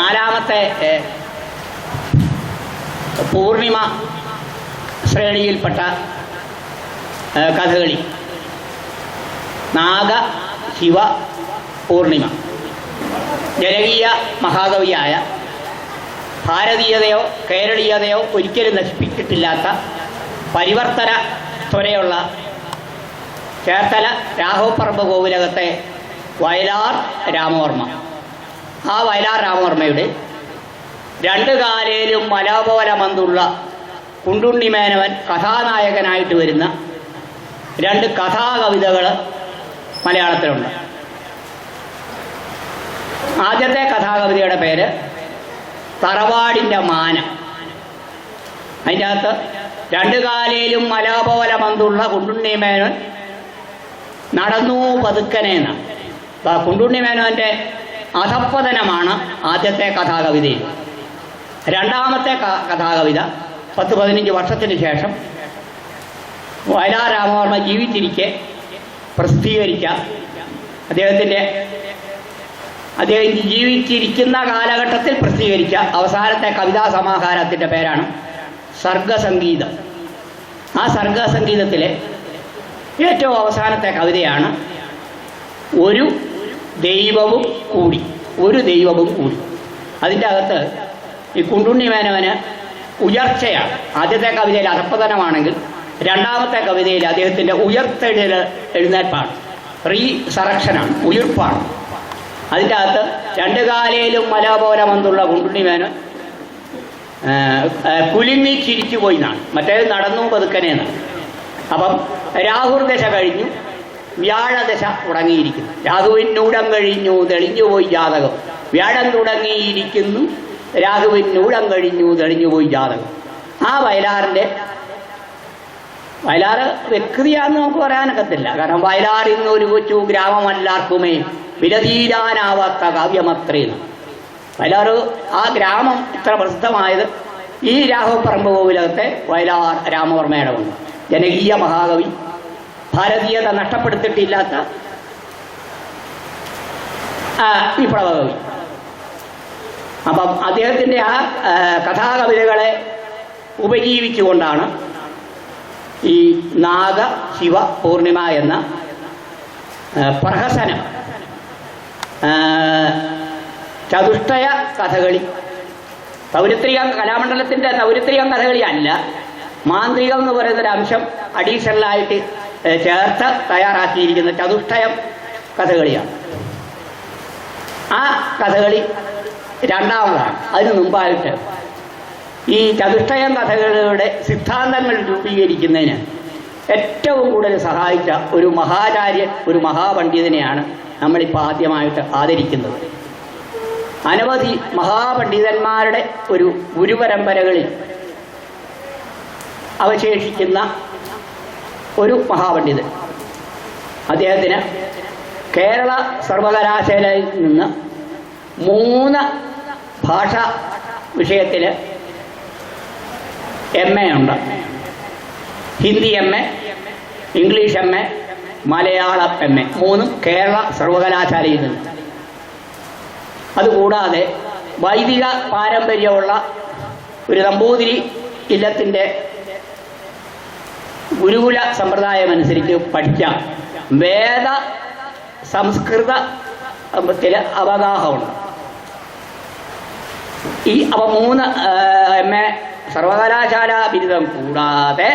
നാലാമത്തെ പൂർണിമ ശ്രേണിയിൽപ്പെട്ട കഥകളി നാഗ ശിവ പൂർണിമ. ജനകീയ മഹാകവിയായ ഭാരതീയതയോ കേരളീയതയോ ഒരിക്കലും നശിപ്പിച്ചിട്ടില്ലാത്ത പരിവർത്തന ത്വരയുള്ള ചേർത്തല രാഘവപ്പറമ്പ് കോവിലകത്തെ വയലാർ രാമവർമ്മ. ആ വയലാർ രാമവർമ്മയുടെ രണ്ട് കാലേലും മലപോലെ മന്തുള്ള കുണ്ടുണ്ണി മേനവൻ കഥാനായകനായിട്ട് വരുന്ന രണ്ട് കഥാകവിതകൾ മലയാളത്തിലുണ്ട്. ആദ്യത്തെ കഥാകവിതയുടെ പേര് തറവാടിൻ്റെ മാനം. അതിൻ്റെ അകത്ത് രണ്ട് കാലേലും മലപോലെ മന്തുള്ള കുണ്ടുണ്ണി മേനവൻ നടന്നു പതുക്കനെന്ന്. കുണ്ടുണ്ണി മേനോൻ്റെ അധപ്പതനമാണ് ആദ്യത്തെ കഥാകവിതയിൽ. രണ്ടാമത്തെ കഥാകവിത 10-15 വർഷത്തിന് ശേഷം വയലാർ രാമവർമ്മ ജീവിച്ചിരിക്കെ പ്രസിദ്ധീകരിച്ച അദ്ദേഹം ജീവിച്ചിരിക്കുന്ന കാലഘട്ടത്തിൽ പ്രസിദ്ധീകരിച്ച അവസാനത്തെ കവിതാ സമാഹാരത്തിൻ്റെ പേരാണ് സർഗസംഗീതം. ആ സർഗസംഗീതത്തിലെ ഏറ്റവും അവസാനത്തെ കവിതയാണ് ഒരു ദൈവവും കൂടി. അതിൻ്റെ അകത്ത് ഈ കുണ്ടുണ്ണി മേനവന് ഉയർച്ചയാണ്. ആദ്യത്തെ കവിതയിൽ അധപ്പതനമാണെങ്കിൽ രണ്ടാമത്തെ കവിതയിൽ അദ്ദേഹത്തിൻ്റെ എഴുന്നേൽപ്പാണ്, റീസറക്ഷനാണ്, ഉയിർപ്പാണ്. അതിൻ്റെ അകത്ത് രണ്ട് കാലേലും മല പോലെ വന്നുള്ള കുണ്ടുണ്ണി മേനവൻ കുലുങ്ങി ചിരിച്ചു പോയി എന്നാണ്, മറ്റേത് നടന്നു പതുക്കനെന്നാണ്. അപ്പം രാഹുർദശ കഴിഞ്ഞു, വ്യാഴദശ തുടങ്ങിയിരിക്കുന്നു. രാഹുവിനൂടം കഴിഞ്ഞു തെളിഞ്ഞുപോയി ജാതകം, വ്യാഴം തുടങ്ങിയിരിക്കുന്നു, രാഹുവിനൂടം കഴിഞ്ഞു തെളിഞ്ഞുപോയി ജാതകം. ആ വയലാർ വ്യക്തിയാന്ന് നമുക്ക് പറയാനൊക്കത്തില്ല. കാരണം വയലാർ ഇന്നൊരു കൊച്ചു ഗ്രാമമല്ലാർക്കുമേ വിലതീരാനാവാത്ത കാവ്യമത്രേന്ന്. വയലാർ ആ ഗ്രാമം ഇത്ര പ്രസിദ്ധമായത് ഈ രാഘവപ്പറമ്പ് കോവിലകത്തെ വയലാർ രാമവർമ്മയുടെ ഉണ്ട്. ജനകീയ മഹാകവി, ഭാരതീയത നഷ്ടപ്പെടുത്തിയിട്ടില്ലാത്ത വിപ്ലവകവി. അപ്പം അദ്ദേഹത്തിൻ്റെ ആ കഥാകവിതകളെ ഉപജീവിച്ചുകൊണ്ടാണ് ഈ നാഗ ശിവ പൂർണിമ എന്ന പ്രഹസനം, ചതുഷ്ടയ കഥകളി. കലാമണ്ഡലത്തിൻ്റെ തൗരിത്രികം കഥകളി അല്ല, മാന്ത്രികം എന്ന് പറയുന്നൊരംശം അഡീഷണലായിട്ട് ചേർത്ത് തയ്യാറാക്കിയിരിക്കുന്ന ചതുഷ്ടയം കഥകളിയാണ്. ആ കഥകളി രണ്ടാമതാണ്. അതിനു മുമ്പായിട്ട് ഈ ചതുഷ്ടയം കഥകളിയുടെ സിദ്ധാന്തങ്ങൾ രൂപീകരിക്കുന്നതിന് ഏറ്റവും കൂടുതൽ സഹായിച്ച ഒരു മഹാചാര്യൻ, ഒരു മഹാപണ്ഡിതനെയാണ് നമ്മളിപ്പോൾ ആദ്യമായിട്ട് ആദരിക്കുന്നത്. അനവധി മഹാപണ്ഡിതന്മാരുടെ ഒരു ഗുരുപരമ്പരകളിൽ അവശേഷിക്കുന്ന ഒരു മഹാപണ്ഡിതൻ. അദ്ദേഹത്തിന് കേരള സർവകലാശാലയിൽ നിന്ന് 3 ഭാഷാ വിഷയത്തിൽ MA ഉണ്ട്. Hindi MA, English MA, Malayalam MA, 3 Kerala സർവകലാശാലയിൽ നിന്ന്. അതുകൂടാതെ വൈദിക പാരമ്പര്യമുള്ള ഒരു നമ്പൂതിരി ഇല്ലത്തിൻ്റെ ഗുരുകുല സമ്പ്രദായമനുസരിച്ച് പഠിച്ച വേദ സംസ്കൃതത്തിൽ അവഗാഹമുണ്ട്. ഈ 3 MA സർവകലാശാല ബിരുദം കൂടാതെ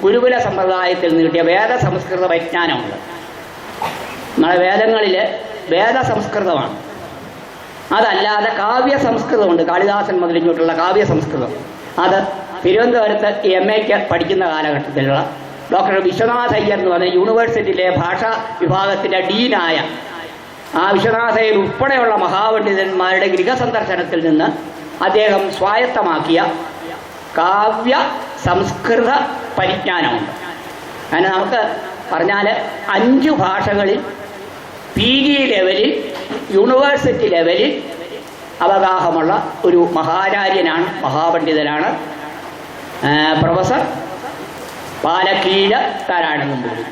ഗുരുകുല സമ്പ്രദായത്തിൽ നിന്ന് കിട്ടിയ വേദ സംസ്കൃത വിജ്ഞാനമുണ്ട്. നമ്മുടെ വേദങ്ങളിൽ വേദ സംസ്കൃതമാണ്. അതല്ലാതെ കാവ്യ സംസ്കൃതമുണ്ട്. കാളിദാസൻ മുതൽ ഇങ്ങോട്ടുള്ള കാവ്യ സംസ്കൃതം. അത് തിരുവനന്തപുരത്ത് MAക്ക് പഠിക്കുന്ന കാലഘട്ടത്തിലുള്ള ഡോക്ടർ വിശ്വനാഥ് അയ്യർ എന്ന് പറഞ്ഞ യൂണിവേഴ്സിറ്റിയിലെ ഭാഷാ വിഭാഗത്തിൻ്റെ ഡീനായ ആ വിശ്വനാഥ് അയ്യർ ഉൾപ്പെടെയുള്ള മഹാപണ്ഡിതന്മാരുടെ ഗൃഹസന്ദർശനത്തിൽ നിന്ന് അദ്ദേഹം സ്വായത്തമാക്കിയ കാവ്യ സംസ്കൃത പരിജ്ഞാനമുണ്ട്. അങ്ങനെ നമുക്ക് പറഞ്ഞാൽ 5 ഭാഷകളിൽ PG ലെവലിൽ, യൂണിവേഴ്സിറ്റി ലെവലിൽ അവഗാഹമുള്ള ഒരു മഹാചാര്യനാണ്, മഹാപണ്ഡിതനാണ് പ്രൊഫസർ പാലക്കീഴ് താരാണനമ്പൂരി.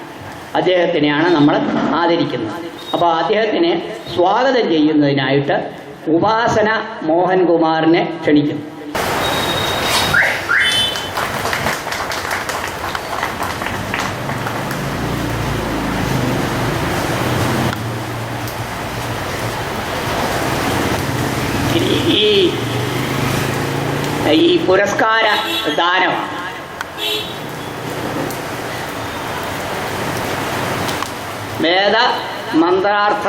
അദ്ദേഹത്തിനെയാണ് നമ്മൾ ആദരിക്കുന്നത്. അപ്പോൾ അദ്ദേഹത്തിനെ സ്വാഗതം ചെയ്യുന്നതിനായിട്ട് ഉപാസന മോഹൻകുമാറിനെ ക്ഷണിക്കുന്നു. ഈ പുരസ്കാര ദാനമാണ്. വേദ മന്ത്രാർത്ഥ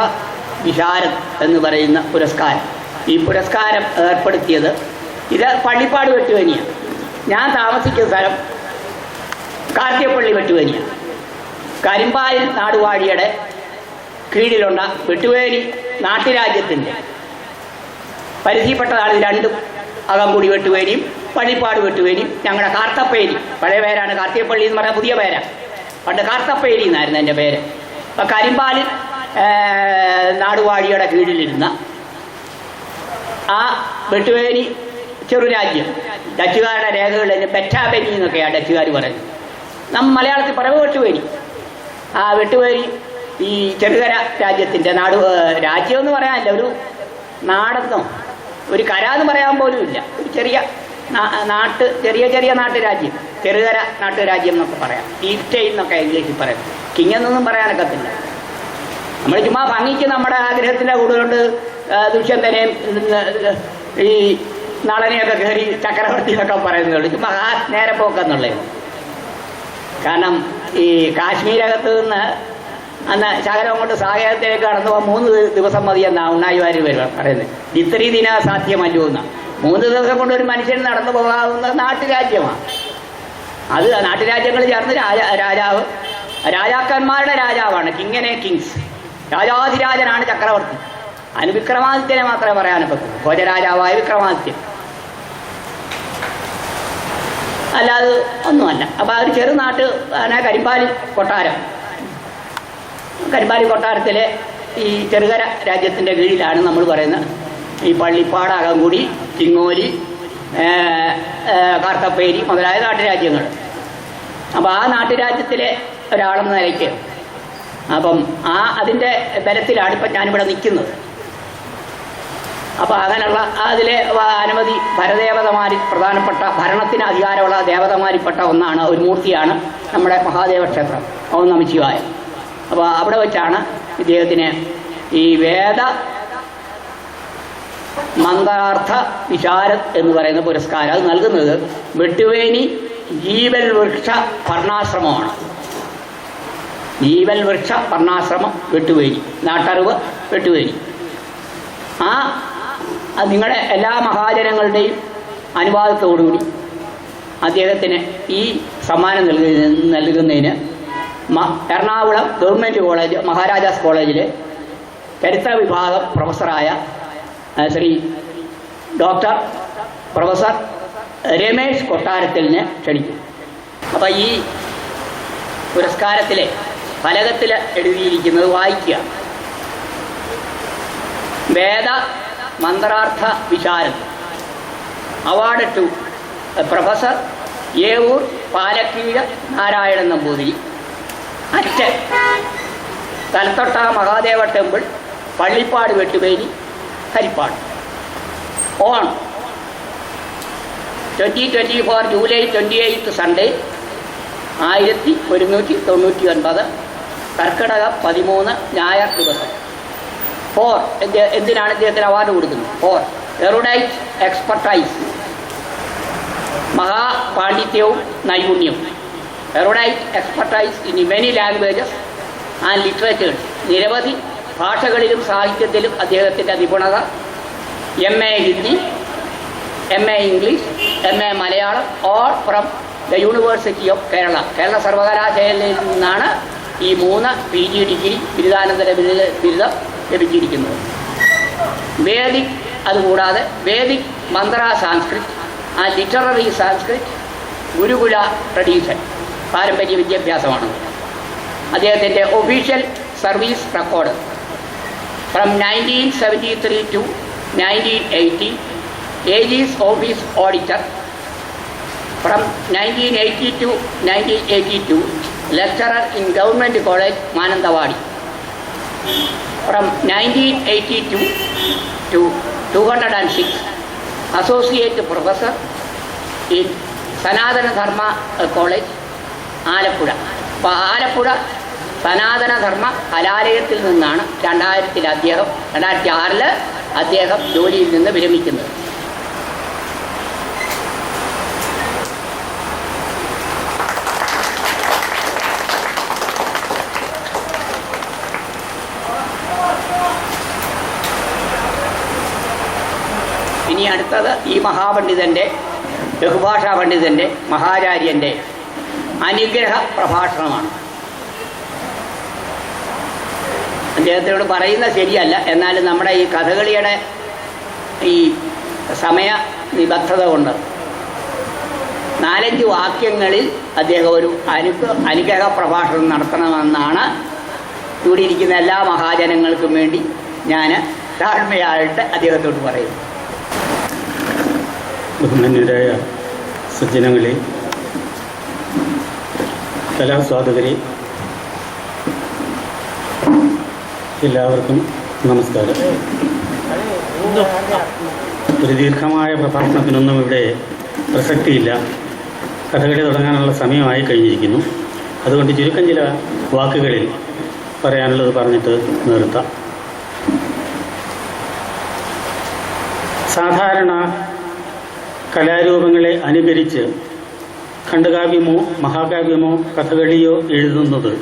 വിശാരദ് എന്ന് പറയുന്ന പുരസ്കാരം. ഈ പുരസ്കാരം ഏർപ്പെടുത്തിയത് ഇത് പള്ളിപ്പാട് വെട്ടുവേനിയാണ്. ഞാൻ താമസിക്കുന്ന സ്ഥലം കാർത്തികപ്പള്ളി വെട്ടുവേനിയാണ്. കരിമ്പായിൽ നാടുവാഴിയുടെ കീഴിലുള്ള വെട്ടുവേനി നാട്ടുരാജ്യത്തിൻ്റെ പരിധിപ്പെട്ടതാണ്. ഇത് രണ്ടും, അകംകുടി വെട്ടുവേനിയും പള്ളിപ്പാട് വെട്ടുവേനിയും. ഞങ്ങളുടെ കാർത്തപ്പേരി, പഴയ പേരാണ് കാർത്തികപ്പള്ളി എന്ന് പറഞ്ഞാൽ പുതിയ പേരാണ്. പണ്ട് കാർത്തപ്പേരി എന്നായിരുന്നു എൻ്റെ പേര്. അപ്പം കരിമ്പാലിൽ നാടുവാഴിയുടെ കീഴിലിരുന്ന ആ വെട്ടുവേനി ചെറുരാജ്യം, ഡച്ചുകാരുടെ രേഖകളിൽ ബെറ്റാബെനി എന്നൊക്കെയാണ് ഡച്ചുകാർ പറയുന്നത്. മലയാളത്തിൽ പറയുമ്പോൾ വെട്ടുവേനി. ആ വെട്ടുവേനി ഈ ചെറുകര രാജ്യത്തിൻ്റെ രാജ്യം എന്ന് പറയാനില്ല, ഒരു നാടെന്നോ ഒരു കര എന്ന് പറയാൻ പോലും ഇല്ല. ഒരു ചെറിയ ചെറിയ നാട്ടുരാജ്യം, ചെറുകര നാട്ടുരാജ്യം എന്നൊക്കെ പറയാം. ഈസ്റ്റേൻ എന്നൊക്കെ ഇംഗ്ലീഷിൽ പറയാം. കിങ്ങെന്നൊന്നും പറയാനൊക്കത്തില്ല. നമ്മൾ ചുമ്മാ ഭംഗിക്ക് നമ്മുടെ ആഗ്രഹത്തിൻ്റെ കൂടുതലുണ്ട് ദുഷ്യന്തനെയും ഈ നളനെയൊക്കെ കയറി ചക്രവർത്തി എന്നൊക്കെ പറയുന്നതുള്ളൂ. ചുമ്മാ നേരെ പോക്കെന്നുള്ളത്. കാരണം ഈ കാശ്മീരകത്ത് നിന്ന് അന്ന് ശകലം കൊണ്ട് സാഗരത്തിലേക്ക് കടന്നു പോകാൻ 3 ദിവസം മതിയെന്നാണ് ഉണ്ണായിവാർ പറയുന്നത്. ഇത്രയും ദിന സാധ്യമല്ലോ എന്നാണ്. 3 ദിവസം കൊണ്ട് ഒരു മനുഷ്യൻ നടന്നു പോകാവുന്ന നാട്ടുരാജ്യമാണ് അത്. നാട്ടുരാജ്യങ്ങൾ ചേർന്ന് രാജാക്കന്മാരുടെ രാജാവാണ്. കിങ്ങനെ കിങ്സ്, രാജാധിരാജനാണ് ചക്രവർത്തി. അതിന് വിക്രമാദിത്യനെ മാത്രമേ പറയാനൊക്കത്തുള്ളൂ, ഭോജരാജാവായ വിക്രമാദിത്യൻ, അല്ലാതെ ഒന്നുമല്ല. അപ്പോൾ ആ ഒരു ചെറുനാട്ട് കരിമ്പാലി കൊട്ടാരം. കരിമ്പാലി കൊട്ടാരത്തിലെ ഈ ചെറുകര രാജ്യത്തിൻ്റെ കീഴിലാണ് നമ്മൾ പറയുന്ന ഈ പള്ളിപ്പാട്, അകംകുടി, ചിങ്ങോലി, കാർത്തപ്പേരി മുതലായ നാട്ടുരാജ്യങ്ങൾ. അപ്പോൾ ആ നാട്ടുരാജ്യത്തിലെ ഒരാളെന്ന നിലയ്ക്ക് അപ്പം അതിൻ്റെ ബലത്തിലാണ് ഇപ്പം ഞാനിവിടെ നിൽക്കുന്നത്. അപ്പോൾ അങ്ങനെയുള്ള അതിലെ അനവധി ഭരദേവതമാരിൽ പ്രധാനപ്പെട്ട, ഭരണത്തിന് അധികാരമുള്ള ദേവതമാരിൽപ്പെട്ട ഒന്നാണ്, ഒരു മൂർത്തിയാണ് നമ്മുടെ മഹാദേവ ക്ഷേത്രം, ഓം നമഃശിവായ. അപ്പോൾ അവിടെ വെച്ചാണ് ഇദ്ദേഹത്തിന് ഈ വേദ മന്ത്രാർത്ഥ വിശാരദ് എന്ന് പറയുന്ന പുരസ്കാരം അത് നൽകുന്നത്. വെട്ടുവേനി ജീവൽ വൃക്ഷ വർണ്ണാശ്രമമാണ്. ജീവൽ വൃക്ഷ വർണ്ണാശ്രമം വെട്ടുവേനി, നാട്ടറിവ് വെട്ടുവേനി. നിങ്ങളുടെ എല്ലാ മഹാജനങ്ങളുടെയും അനുവാദത്തോടുകൂടി അദ്ദേഹത്തിന് ഈ സമ്മാനം നൽകുന്നതിന് എറണാകുളം ഗവൺമെൻറ് കോളേജ്, മഹാരാജാസ് കോളേജിലെ ചരിത്ര വിഭാഗം പ്രൊഫസറായ ശ്രീ ഡോക്ടർ പ്രൊഫസർ രമേശ് കൊട്ടാരത്തിലിനെ ക്ഷണിക്കും. അപ്പോൾ ഈ പുരസ്കാരത്തിലെ ഫലകത്തിൽ എഴുതിയിരിക്കുന്നത് വായിക്കുക. Veda Mantrartha Visharad award to professor Evoor Palakkeezh Narayanan Namboothiri, at Thalathotta Mahadeva temple, Pallippad Vettuveli, Harippad. On 2024 July 28 Sunday 1199, Karkidakam 13 ഞായർ ദിവസം. ഫോർ എന്തിനാണ് ഇദ്ദേഹത്തിന് അവാർഡ് കൊടുക്കുന്നത്? ഫോർ എറുഡൈറ്റ് എക്സ്പെർട്ടൈസ്, മഹാപാണ്ഡിത്യവും നൈപുണ്യവും. Erudite expertise in many languages and literatures, നിരവധി ഭാഷകളിലും സാഹിത്യത്തിലും അദ്ദേഹത്തിൻ്റെ നിപുണത. MA Hindi, MA English, MA Malayalam, all from the university of Kerala. Kerala സർവകലാശാലയിൽ നിന്നാണ് ഈ 3 PG ഡിഗ്രി ബിരുദാനന്തര ബിരുദം ലഭിച്ചിരിക്കുന്നത്. വേദിക്, അതുകൂടാതെ Vedic Mantra Sanskrit and literary Sanskrit, ഗുരുകുല ട്രഡീഷൻ, പാരമ്പര്യ വിദ്യാഭ്യാസമാണ്. അദ്ദേഹത്തിൻ്റെ official service record from 1973 to 1980, AG's office auditor. From 1980 to 1982, lecturer in Government College, Mananthavady. From 1982 to 206, Associate Professor in Sanatana Dharma College, Alappuzha. അപ്പോൾ ആലപ്പുഴ സനാതന ധർമ്മ കലാലയത്തിൽ നിന്നാണ് 2006 അദ്ദേഹം ജോലിയിൽ നിന്ന് വിരമിക്കുന്നത്. ഇനി അടുത്തത് ഈ മഹാപണ്ഡിതൻ്റെ, ബഹുഭാഷാ പണ്ഡിതൻ്റെ, മഹാചാര്യൻ്റെ അനുഗ്രഹ പ്രഭാഷണമാണ്. അദ്ദേഹത്തിനോട് പറയുന്നത് ശരിയല്ല, എന്നാലും നമ്മുടെ ഈ കഥകളിയുടെ ഈ സമയ നിബദ്ധത കൊണ്ട് 4-5 വാക്യങ്ങളിൽ അദ്ദേഹം ഒരു അനുഗ്രഹ പ്രഭാഷണം നടത്തണമെന്നാണ് ഇവിടെ ഇരിക്കുന്ന എല്ലാ മഹാജനങ്ങൾക്കും വേണ്ടി ഞാൻ താഴ്മയായിട്ട് അദ്ദേഹത്തോട് പറയുന്നു. ബഹുമാന്യരായ സജ്ജനങ്ങളെ, കലാസ്വാദകരെ, എല്ലാവർക്കും നമസ്കാരം. ഒരു ദീർഘമായ പ്രഭാഷണത്തിനൊന്നും ഇവിടെ പ്രസക്തിയില്ല. കഥകളി തുടങ്ങാനുള്ള സമയമായി കഴിഞ്ഞിരിക്കുന്നു. അതുകൊണ്ട് ചുരുക്കം ചില വാക്കുകളിൽ പറയാനുള്ളത് പറഞ്ഞിട്ട് നിർത്താം. സാധാരണ കലാരൂപങ്ങളെ അനുകരിച്ച് ഖണ്ഡകാവ്യമോ മഹാകാവ്യമോ കഥകളിയോ എഴുതുന്നത്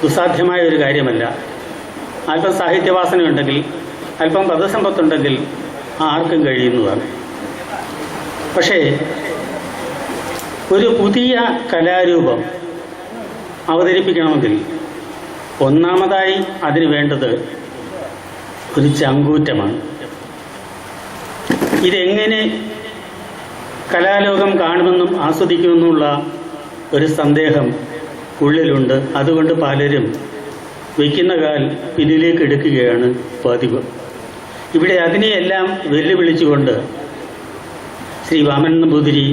ദുസ്സാധ്യമായ ഒരു കാര്യമല്ല. അല്പം സാഹിത്യവാസനയുണ്ടെങ്കിൽ, അല്പം പദസമ്പത്തുണ്ടെങ്കിൽ ആർക്കും കഴിയുന്നതാണ്. പക്ഷേ ഒരു പുതിയ കലാരൂപം അവതരിപ്പിക്കണമെങ്കിൽ ഒന്നാമതായി അതിന് വേണ്ടത് ഒരു ചങ്കൂറ്റമാണ്. ഇതെങ്ങനെ കലാലോകം കാണുമെന്നും ആസ്വദിക്കുമെന്നുള്ള ഒരു സന്ദേഹം ഉള്ളിലുണ്ട്. അതുകൊണ്ട് പലരും വയ്ക്കുന്ന കാൽ പിന്നിലേക്ക് എടുക്കുകയാണ് പതിവ്. ഇവിടെ അതിനെയെല്ലാം വെല്ലുവിളിച്ചുകൊണ്ട് ശ്രീ വാമൻ നമ്പൂതിരി